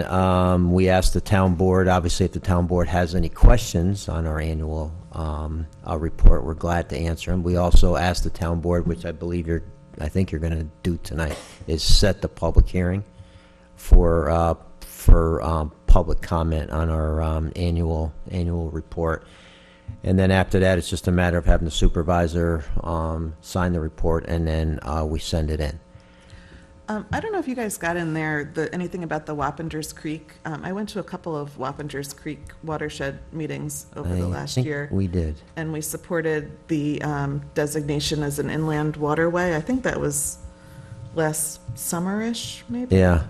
we ask the town board, obviously, if the town board has any questions on our annual report, we're glad to answer them. We also ask the town board, which I think you're going to do tonight, is set the public hearing for public comment on our annual report. And then after that, it's just a matter of having the supervisor sign the report, and then we send it in. I don't know if you guys got in there anything about the Wappingers Creek. I went to a couple of Wappingers Creek watershed meetings over the last year. We did. And we supported the designation as an inland waterway. I think that was last summer-ish, maybe? Yeah.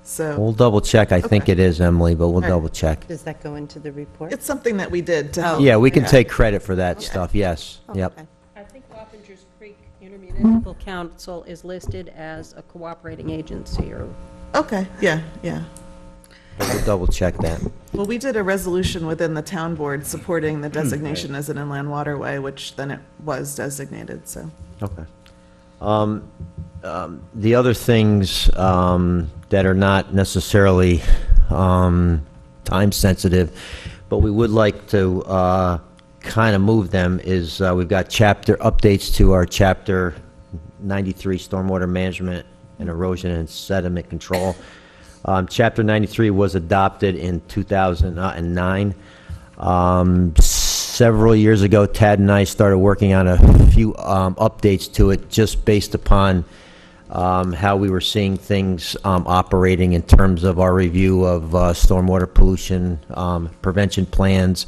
So We'll double check. I think Okay. it is, Emily, but we'll right. double check. Does that go into the report? it's something that we did to help. Yeah, we can Yeah. take credit for that stuff, yes. Oh, Yep. okay. I think Wappingers Creek Intermunicipal Council is listed as a cooperating agency, or Okay, yeah. But we'll double check that. Well, we did a resolution within the town board supporting the designation as an inland waterway, which then it was designated, so. Okay. The other things that are not necessarily time sensitive, but we would like to kind of move them is we've got chapter updates to our Chapter 93 Stormwater Management and Erosion and Sediment Control. Chapter 93 was adopted in 2009. Several years ago, Tad and I started working on a few updates to it just based upon how we were seeing things operating in terms of our review of stormwater pollution prevention plans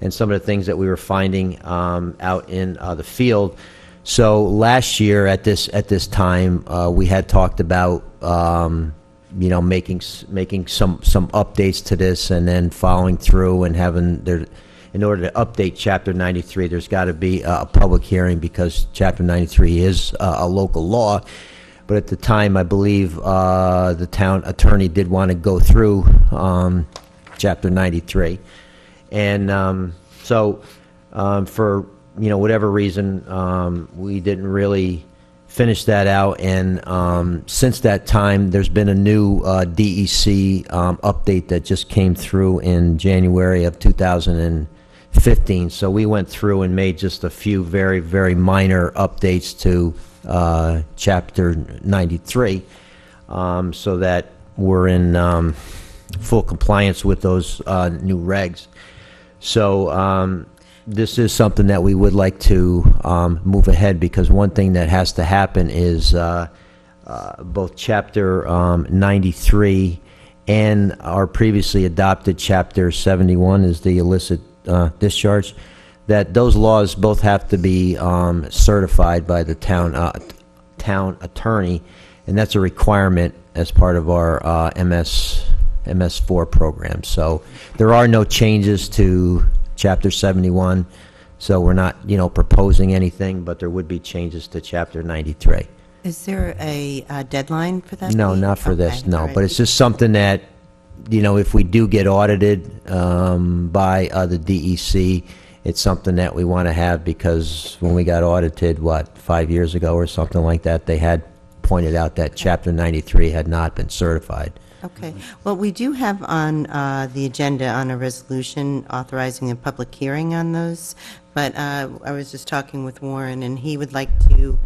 and some of the things that we were finding out in the field. So last year at this time, we had talked about making some updates to this and then following through and having there. In order to update Chapter 93, there's got to be a public hearing because Chapter 93 is a local law. But at the time, I believe the town attorney did want to go through Chapter 93. And so for, whatever reason, we didn't really finish that out. And since that time, there's been a new DEC update that just came through in January of 2015. So we went through and made just a few very, very minor updates to Chapter 93 so that we're in full compliance with those new regs. So this is something that we would like to move ahead because one thing that has to happen is both Chapter 93 and our previously adopted Chapter 71 is the illicit discharge, that those laws both have to be certified by the town attorney, and that's a requirement as part of our MS4 program. So there are no changes to Chapter 71, so we're not proposing anything, but there would be changes to Chapter 93. Is there a deadline for that? No, not for this, Okay, no, all right. but it's just something that if we do get audited by the DEC, it's something that we want to have because when we got audited, 5 years ago or something like that, they had pointed out that Chapter 93 had not been certified. Okay. Well, we do have on the agenda on a resolution authorizing a public hearing on those, but I was just talking with Warren, and he would like to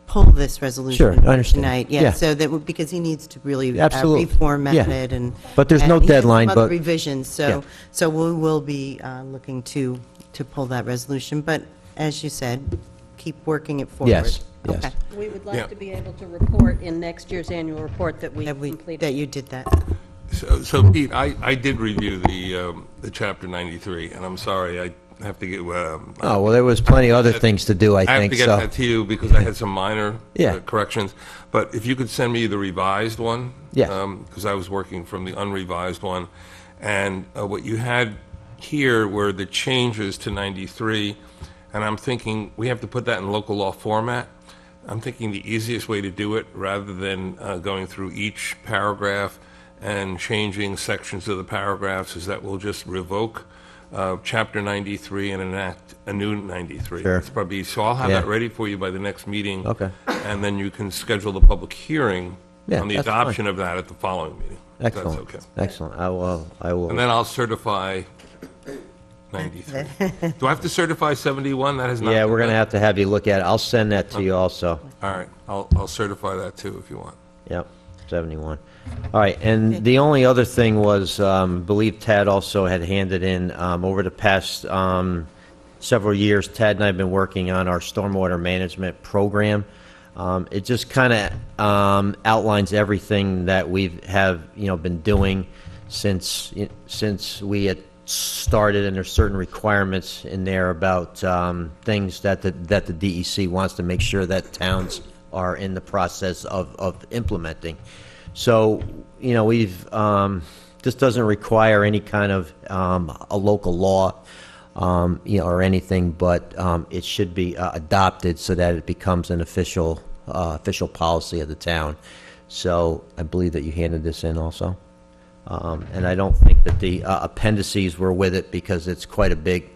pull this resolution Sure, I understand. tonight. Yeah. So that, because he needs to really Absolutely. reformat Yeah. it, and But there's no and he has deadline, some other but- revisions, so Yeah. so we will be looking to pull that resolution, but as you said, keep working it forward. Yes, yes. Okay. We would Yeah. like to be able to report in next year's annual report that we That completed. you did that. So Pete, I did review the Chapter 93, and I'm sorry, I have to get, Oh, well, there was plenty of other things to do, I I have think, to get so. that to you because I had some minor Yeah. corrections. But if you could send me the revised one. Yes. Because I was working from the unrevised one. And what you had here were the changes to 93. And I'm thinking we have to put that in local law format. I'm thinking the easiest way to do it, rather than going through each paragraph and changing sections of the paragraphs, is that we'll just revoke Chapter 93 and enact a new 93. Sure. It's probably, so I'll have Yeah. that ready for you by the next meeting. Okay. And then you can schedule the public hearing Yeah, on the that's adoption of that at the following meeting. if Excellent, That's okay. excellent. I will. And then I'll certify 93. Do I have to certify 71? That has not. Yeah, been we're going done? to have you look at it. I'll send that to you also. All right, I'll certify that too if you want. Yep, 71. All right, and the only other thing was, I believe Tad also had handed in, over the past several years, Tad and I have been working on our stormwater management program. It just kind of outlines everything that we have, been doing since we had started, and there's certain requirements in there about things that the DEC wants to make sure that towns are in the process of implementing. So, we've, this doesn't require any kind of a local law, or anything, but it should be adopted so that it becomes an official policy of the town. So I believe that you handed this in also. And I don't think that the appendices were with it because it's quite a big,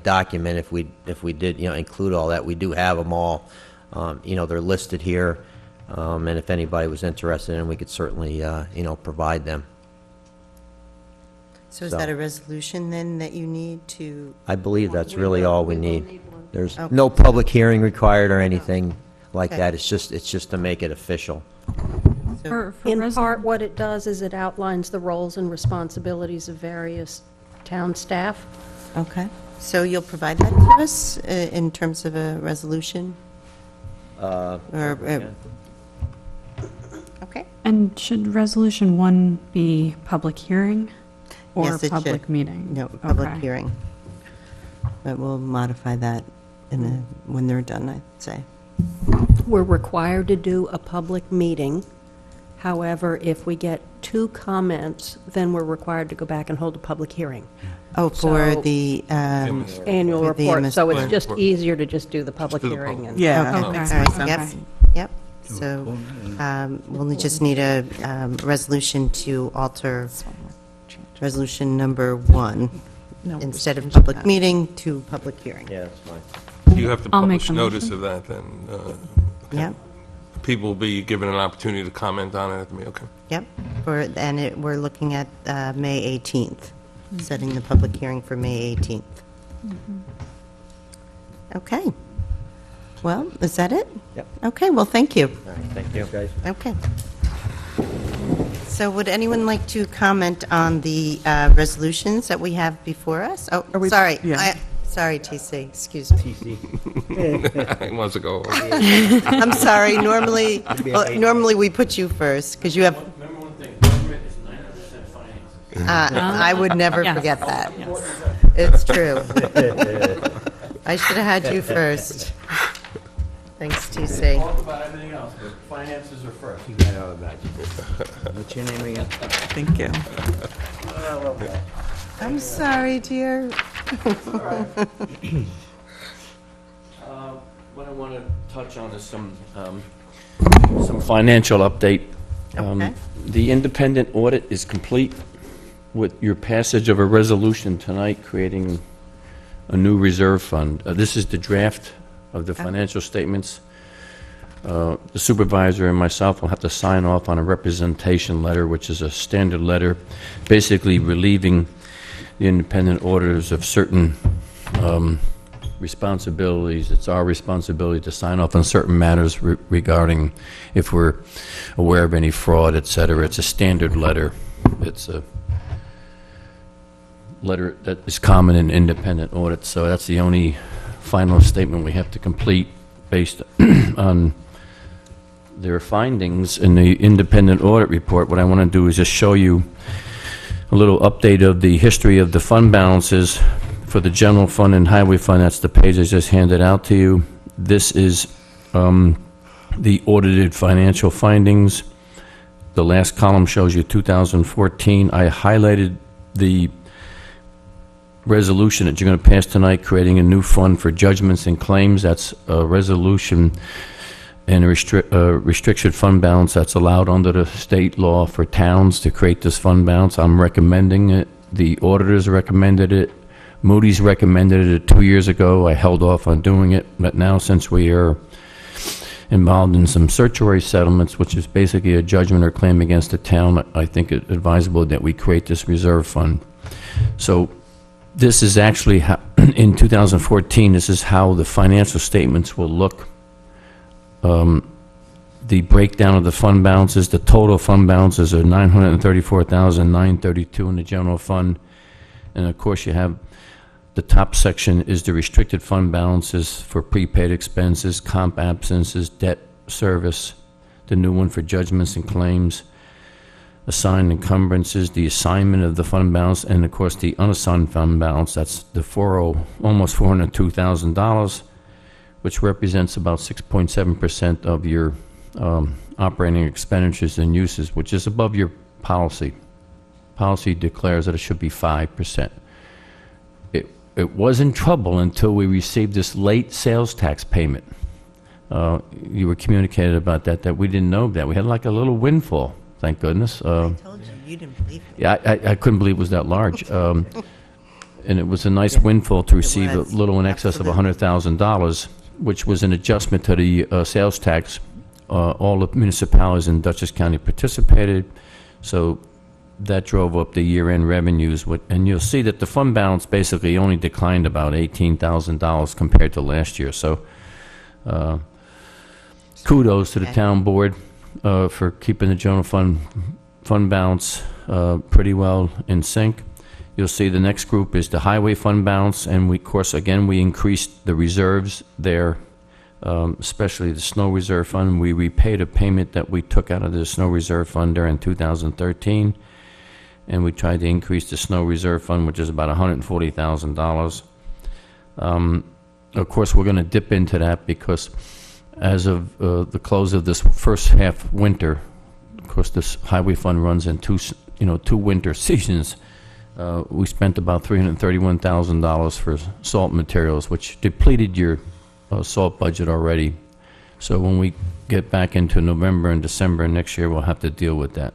document. If we did, include all that, we do have them all they're listed here, and if anybody was interested in, we could certainly, provide them. So is that a resolution then that you need to, I believe that's really all we need. There's Okay. no public hearing required or anything like Okay. that. It's just to make it official. so, In part, what it does is it outlines the roles and responsibilities of various town staff. okay. So you'll provide that to us in terms of a resolution? Or, okay. And should Resolution 1 be public hearing or Yes, it should. public meeting? No, public Okay. hearing. But we'll modify that when they're done, I'd say. We're required to do a public meeting. However, if we get 2 comments, then we're required to go back and hold a public hearing. Oh, for So- the, Annual For the report, MS so it's report. just easier to just do the public do the hearing. public. and- Yeah, Okay. that makes All more right, sense. Yep. So we'll just need a resolution to alter resolution number 1, No, we instead of changed public that. meeting to public hearing. Yeah, that's fine. You have to I'll make publish the notice motion. of that, then. Yep, People will be given an opportunity to comment on it at the meeting, okay. yep. We're looking at May 18th, setting the public hearing for May 18th. Okay. Well, is that it? Yep. Okay, well, thank you. All right, thank you, guys. Okay. So would anyone like to comment on the resolutions that we have before us? Oh, Are we- sorry. yeah. Sorry, TC, excuse me. He wants to go. I'm sorry, normally we put you first, because you have... Remember one thing, government is 90% finance. I would never Yes. forget that. It's true. I should have had you first. Thanks, TC. Talk about everything else, but finances are first. What's your name again? Thank you. I'm sorry, dear. What I want to touch on is some financial update. Okay. The independent audit is complete with your passage of a resolution tonight creating a new reserve fund. This is the draft of the financial statements. The supervisor and myself will have to sign off on a representation letter, which is a standard letter, basically relieving the independent auditors of certain responsibilities. It's our responsibility to sign off on certain matters regarding if we're aware of any fraud, et cetera. It's a standard letter. It's a letter that is common in independent audits, so that's the only final statement we have to complete based on their findings in the independent audit report. What I want to do is just show you a little update of the history of the fund balances for the general fund and highway fund. That's the page I just handed out to you. This is the audited financial findings. The last column shows you 2014. I highlighted the resolution that you're going to pass tonight, creating a new fund for judgments and claims. That's a resolution and a restriction fund balance that's allowed under the state law for towns to create this fund balance. I'm recommending it. The auditors recommended it. Moody's recommended it 2 years ago. I held off on doing it, but now since we are involved in some certiorari settlements, which is basically a judgment or claim against a town, I think it advisable that we create this reserve fund. So this is actually how, in 2014, this is how the financial statements will look. The breakdown of the fund balances, the total fund balances are $934,932 in the general fund. And of course, you have the top section is the restricted fund balances for prepaid expenses, comp absences, debt service, the new one for judgments and claims, assigned encumbrances, the assignment of the fund balance, and of course the unassigned fund balance. That's the almost $402,000, which represents about 6.7% of your operating expenditures and uses, which is above your policy. Policy declares that it should be 5%. It was in trouble until we received this late sales tax payment. You were communicated about that we didn't know that. We had like a little windfall, thank goodness. I told you, you didn't believe me. Yeah, I couldn't believe it was that large. And it was a nice windfall to receive a was, little in excess of $100,000. which was an adjustment to the sales tax. All the municipalities in Dutchess County participated, so that drove up the year-end revenues. And you'll see that the fund balance basically only declined about $18,000 compared to last year. So kudos to the town board for keeping the general fund balance pretty well in sync. You'll see the next group is the highway fund balance, and we, of course, again, we increased the reserves there, especially the snow reserve fund. We repaid a payment that we took out of the snow reserve fund during 2013, and we tried to increase the snow reserve fund, which is about $140,000. Of course, we're going to dip into that because as of the close of this first half winter, of course, this highway fund runs in two winter seasons. We spent about $331,000 for salt materials, which depleted your salt budget already. So when we get back into November and December next year, we'll have to deal with that.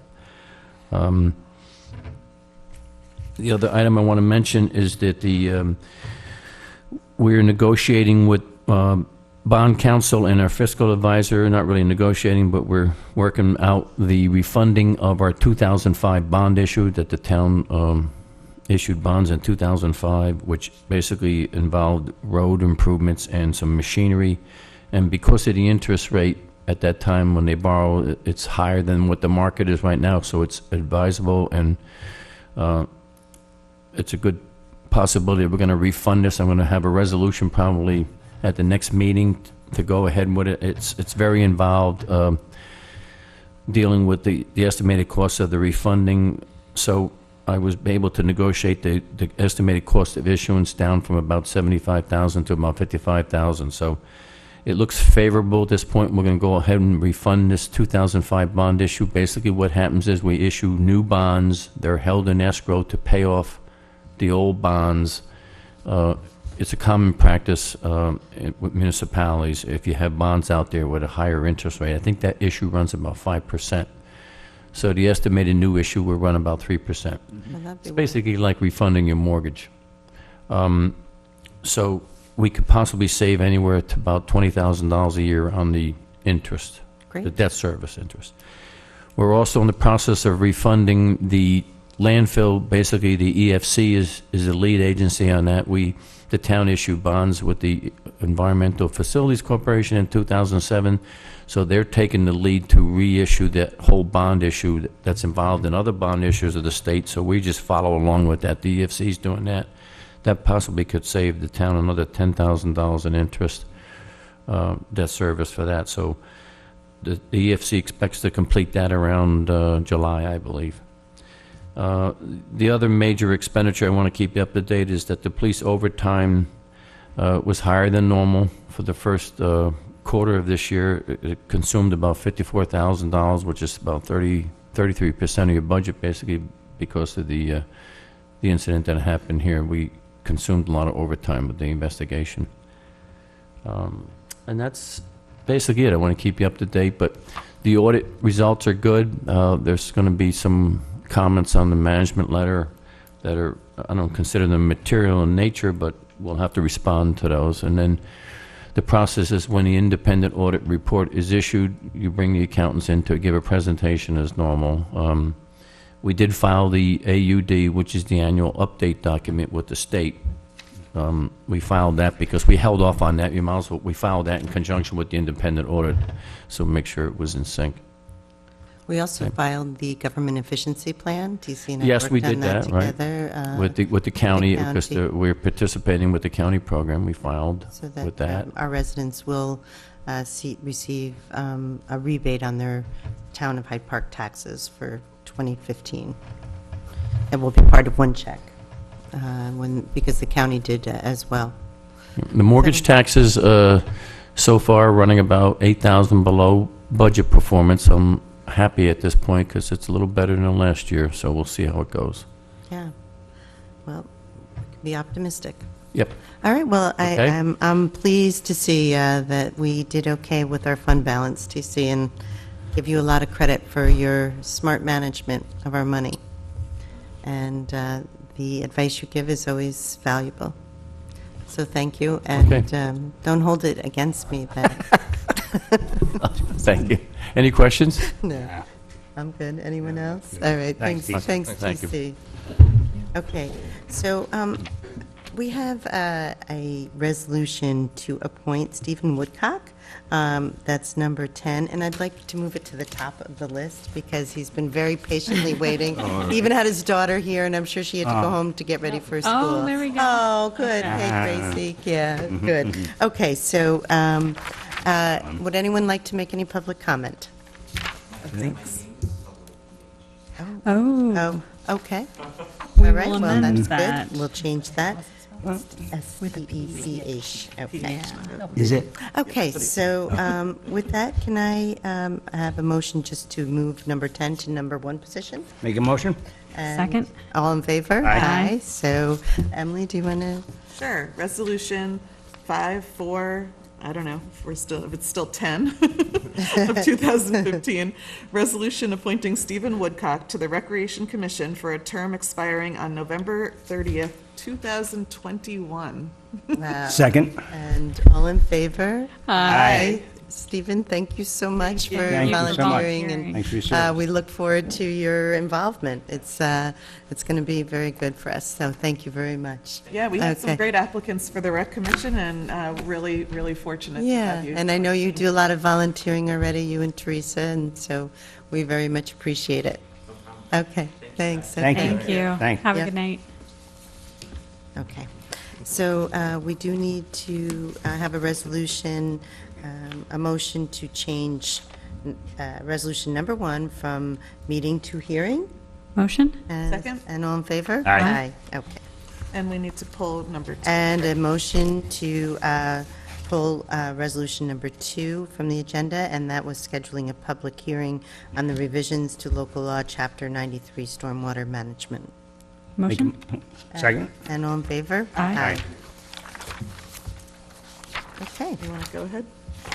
The other item I want to mention is that we're negotiating with bond counsel and our fiscal advisor, not really negotiating, but we're working out the refunding of our 2005 bond issue that the town issued bonds in 2005, which basically involved road improvements and some machinery. And because of the interest rate at that time when they borrow, it's higher than what the market is right now, so it's advisable, and it's a good possibility we're going to refund this. I'm going to have a resolution probably at the next meeting to go ahead with it. It's very involved, dealing with the estimated cost of the refunding. So I was able to negotiate the estimated cost of issuance down from about $75,000 to about $55,000. So it looks favorable at this point. We're going to go ahead and refund this 2005 bond issue. Basically what happens is we issue new bonds. They're held in escrow to pay off the old bonds. It's a common practice with municipalities. If you have bonds out there with a higher interest rate, I think that issue runs about 5%. So the estimated new issue will run about 3%. It's basically like refunding your mortgage. So we could possibly save anywhere to about $20,000 a year on the interest, the debt service interest. We're also in the process of refunding the landfill. Basically, the EFC is the lead agency on that. The town issued bonds with the Environmental Facilities Corporation in 2007, so they're taking the lead to reissue that whole bond issue that's involved in other bond issues of the state, so we just follow along with that. The EFC's doing that. That possibly could save the town another $10,000 in interest, debt service for that. So the EFC expects to complete that around July, I believe. The other major expenditure I want to keep you up to date is that the police overtime was higher than normal for the first quarter of this year. It consumed about $54,000, which is about 33% of your budget, basically, because of the incident that happened here. We consumed a lot of overtime with the investigation. And that's basically it. I want to keep you up to date, but the audit results are good. There's going to be some comments on the management letter that are, I don't consider them material in nature, but we'll have to respond to those. And then the process is when the independent audit report is issued, you bring the accountants in to give a presentation as normal. We did file the AUD, which is the annual update document with the state. We filed that because we held off on that. We filed that in conjunction with the independent audit, so make sure it was in sync. We also filed the government efficiency plan. TC and I Yes, we worked on did that, right. together. With the county, county. because we're participating with the county program, we filed So with that that. our residents will receive a rebate on their Town of Hyde Park taxes for 2015. It will be part of one check, because the county did as well. The mortgage taxes so far running about $8,000 below budget performance. I'm happy at this point because it's a little better than last year, so we'll see how it goes. Yeah. Well, we can be optimistic. Yep. All right, well, Okay. I'm pleased to see that we did okay with our fund balance, TC, and give you a lot of credit for your smart management of our money. And the advice you give is always valuable. So thank you, and Okay. don't hold it against me, but Thank you. Any questions? no, I'm good. Anyone else? All right, thanks, thanks, Thank you. TC. Okay, so we have a resolution to appoint Stephen Woodcock. That's number 10, and I'd like to move it to the top of the list because he's been very patiently waiting. He even had his daughter here, and I'm sure she had to go home to get ready for school. Oh, there we go. Oh, good. Hey, Gracie. Yeah, good. Okay, so would anyone like to make any public comment? Thanks. Oh, Oh, okay. we All right, will well, amend that's that. good. We'll change that. S-T-E-C-H. Okay. Is it? Okay, so with that, can I have a motion just to move number 10 to number 1 position? Make a motion? And Second. All in favor? Aye. So, Emily, do you want to? Sure. Resolution 5-4, I don't know if it's still 10 of 2015. Resolution appointing Stephen Woodcock to the Recreation Commission for a term expiring on November 30th, 2021. Wow. Second? And all in favor? Aye. Stephen, thank you so much for Thank you so much. volunteering. And Thanks for your service. we look forward to your involvement. It's going to be very good for us, so thank you very much. Yeah, we had some Okay. great applicants for the rec commission, and really, really fortunate to Yeah, have you. and I know you do a lot of volunteering already, you and Teresa, and so we very much appreciate it. Okay, thanks. Thank you. Thank you. Thank you. Have a Yeah. good night. Okay. So we do need to have a resolution, a motion to change resolution number 1 from meeting to hearing. Motion? And- Second. And all in favor? Aye. Okay. And we need to pull number 2. And a motion to pull resolution number 2 from the agenda, and that was scheduling a public hearing on the revisions to local law, Chapter 93, Stormwater Management. Make a- Motion? Second? And all in favor? Aye. Okay. You want to go ahead?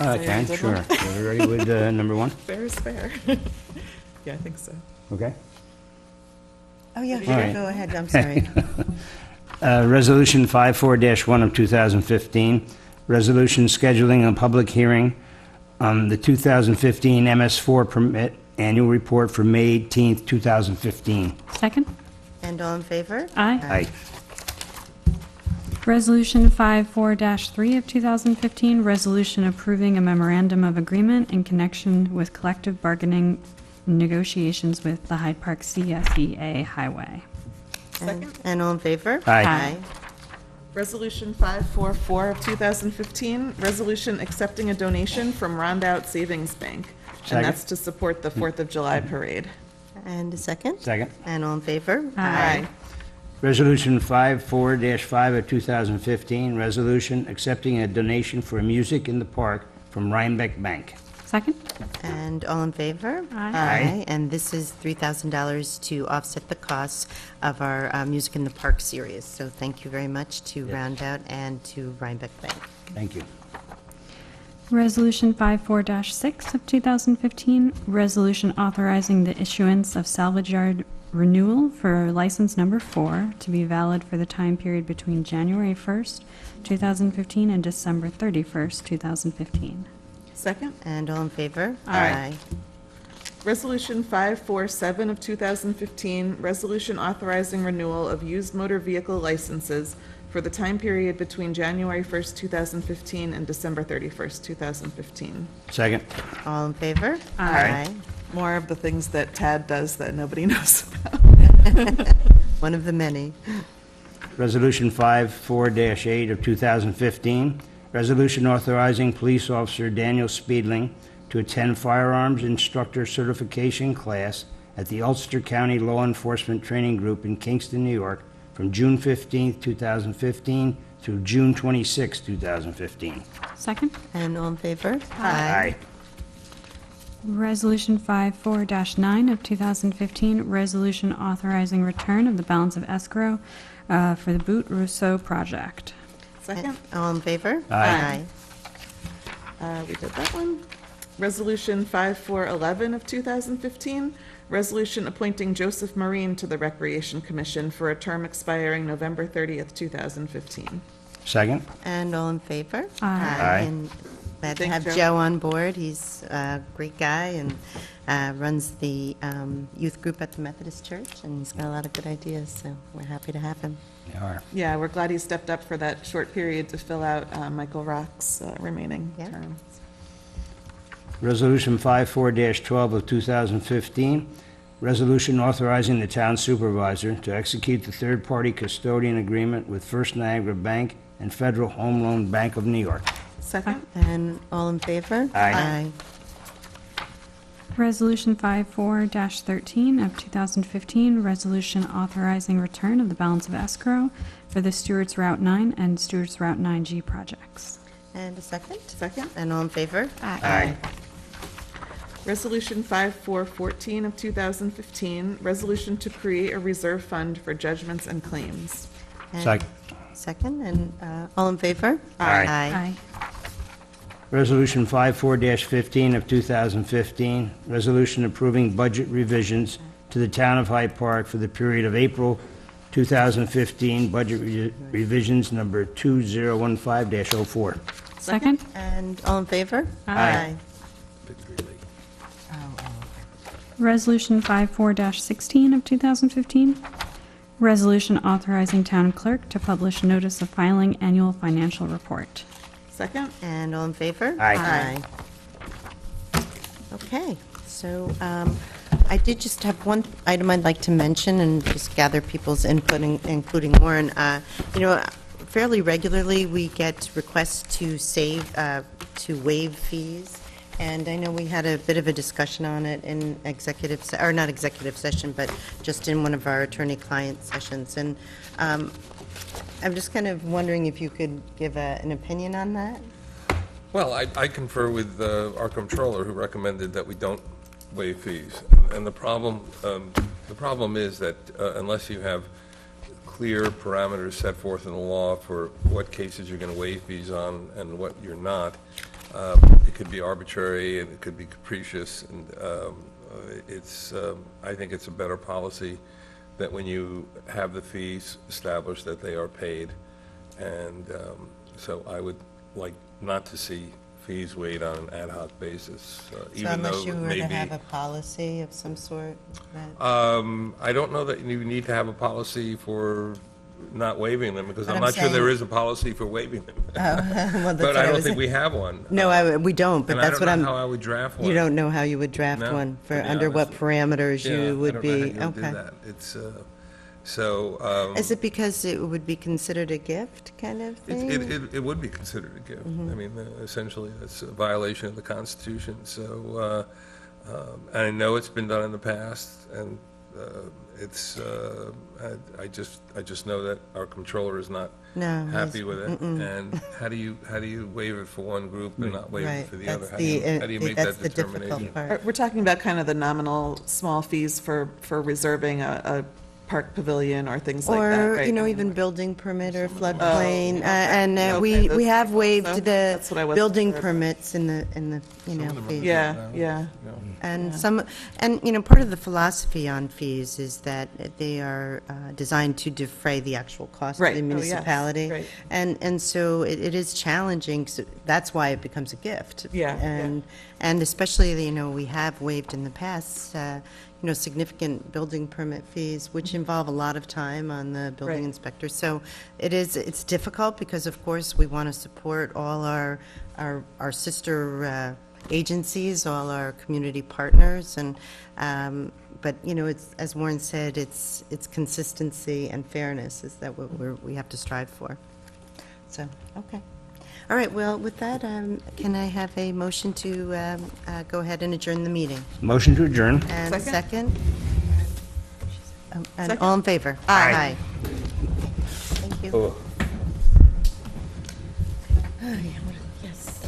I Say can, I did sure. one. We're ready with number 1? Fair is fair. Yeah, I think so. Okay. Oh, yeah, All sure, right. go ahead, I'm sorry. Resolution 54-1 of 2015, resolution scheduling a public hearing on the 2015 MS4 permit annual report for May 18th, 2015. Second? And all in favor? Aye. Aye. Resolution 54-3 of 2015, resolution approving a memorandum of agreement in connection with collective bargaining negotiations with the Hyde Park CSEA Highway. Second. And all in favor? Aye. Resolution 544 of 2015, resolution accepting a donation from RONDOUT Savings Bank. Second. And that's to support the 4th of July parade. And a second? Second. And all in favor? Aye. Resolution 54-5 of 2015, resolution accepting a donation for music in the park from Rhinebeck Bank. Second? And all in favor? Aye. And this is $3,000 to offset the costs of our Music in the Park series. So thank you very much to RONDOUT and to Rhinebeck Bank. Thank you. Resolution 54-6 of 2015, resolution authorizing the issuance of salvage yard renewal for license number 4 to be valid for the time period between January 1st, 2015 and December 31st, 2015. Second. And all in favor? Aye. Resolution 547 of 2015, resolution authorizing renewal of used motor vehicle licenses for the time period between January 1st, 2015 and December 31st, 2015. Second. All in favor? Aye. More of the things that Tad does that nobody knows about. One of the many. Resolution 54-8 of 2015, resolution authorizing police officer Daniel Speedling to attend firearms instructor certification class at the Ulster County Law Enforcement Training Group in Kingston, New York, from June 15, 2015 through June 26, 2015. Second? And all in favor? Aye. Resolution 54-9 of 2015, resolution authorizing return of the balance of escrow for the Boot Rousseau project. Second. All in favor? Aye. We did that one. Resolution 5411 of 2015, resolution appointing Joseph Marine to the Recreation Commission for a term expiring November 30th, 2015. Second? And all in favor? Aye. And glad to Thanks, have Joe. Joe on board. He's a great guy and runs the youth group at the Methodist Church, and he's got a lot of good ideas, so we're happy to have him. You are. Yeah, we're glad he stepped up for that short period to fill out Michael Rock's remaining Yeah. term. Resolution 54-12 of 2015, resolution authorizing the town supervisor to execute the third-party custodian agreement with First Niagara Bank and Federal Home Loan Bank of New York. Second? And all in favor? Aye. Resolution 54-13 of 2015, resolution authorizing return of the balance of escrow for the Stewart's Route 9 and Stewart's Route 9G projects. And a second? Second? And all in favor? Aye. Resolution 5414 of 2015, resolution to create a reserve fund for judgments and claims. And Second. Second, and all in favor? Aye. Aye. Resolution 54-15 of 2015, resolution approving budget revisions to the town of Hyde Park for the period of April 2015, budget revisions number 2015-04. Second? And all in favor? Aye. Resolution 54-16 of 2015, resolution authorizing town clerk to publish notice of filing annual financial report. Second? And all in favor? Aye. Okay, so I did just have one item I'd like to mention and just gather people's input, including Warren. Fairly regularly, we get requests to waive fees. And I know we had a bit of a discussion on it in not executive session, but just in one of our attorney-client sessions. And I'm just kind of wondering if you could give an opinion on that? Well, I confer with our comptroller, who recommended that we don't waive fees. And the problem is that unless you have clear parameters set forth in the law for what cases you're going to waive fees on and what you're not, it could be arbitrary and it could be capricious, and I think it's a better policy that when you have the fees established, that they are paid. And so I would like not to see fees waived on an ad hoc basis, So even though unless you were to maybe. have a policy of some sort? I don't know that you need to have a policy for not waiving them, because But I'm I'm not sure there saying- is a policy for waiving them. Well, that's But what I don't was- think we have one. No, we don't, but And that's what I I'm... don't know how I would draft one. You don't know how you would draft No, one, to be under what honest. parameters Yeah, you would I be... don't know how you would do Okay. that. It's, so. Is it because it would be considered a gift kind of thing? It would be considered a gift. I mean, essentially, it's a violation of the Constitution. So, and I know it's been done in the past, and I just know that our comptroller is not No, happy he's- with it. And how do you waive it for one group and not waive it Right, for the that's other? the, How do you make that's that the difficult determination? part. We're talking about kind of the nominal small fees for reserving a park pavilion or things like that, Or, right? even building permit or floodplain, okay. and Okay, we that's- have waived so the that's what I wasn't building sure of. permits in the, fee. Yeah. And part of the philosophy on fees is that they are designed to defray the actual cost of Right. the Oh, yes. municipality. Right. And so it is challenging, so that's why it becomes a gift. Yeah, And especially, we have waived in the past, significant building permit fees, which involve a lot of time on the building Right. inspector. So it's difficult because, of course, we want to support all our sister agencies, all our community partners, and but it's, as Warren said, it's consistency and fairness is that what we have to strive for. So, okay. All right, well, with that, can I have a motion to go ahead and adjourn the meeting? Motion to adjourn. And a Second. second? And Second. all in favor? Aye. Thank you. Oh. Yes.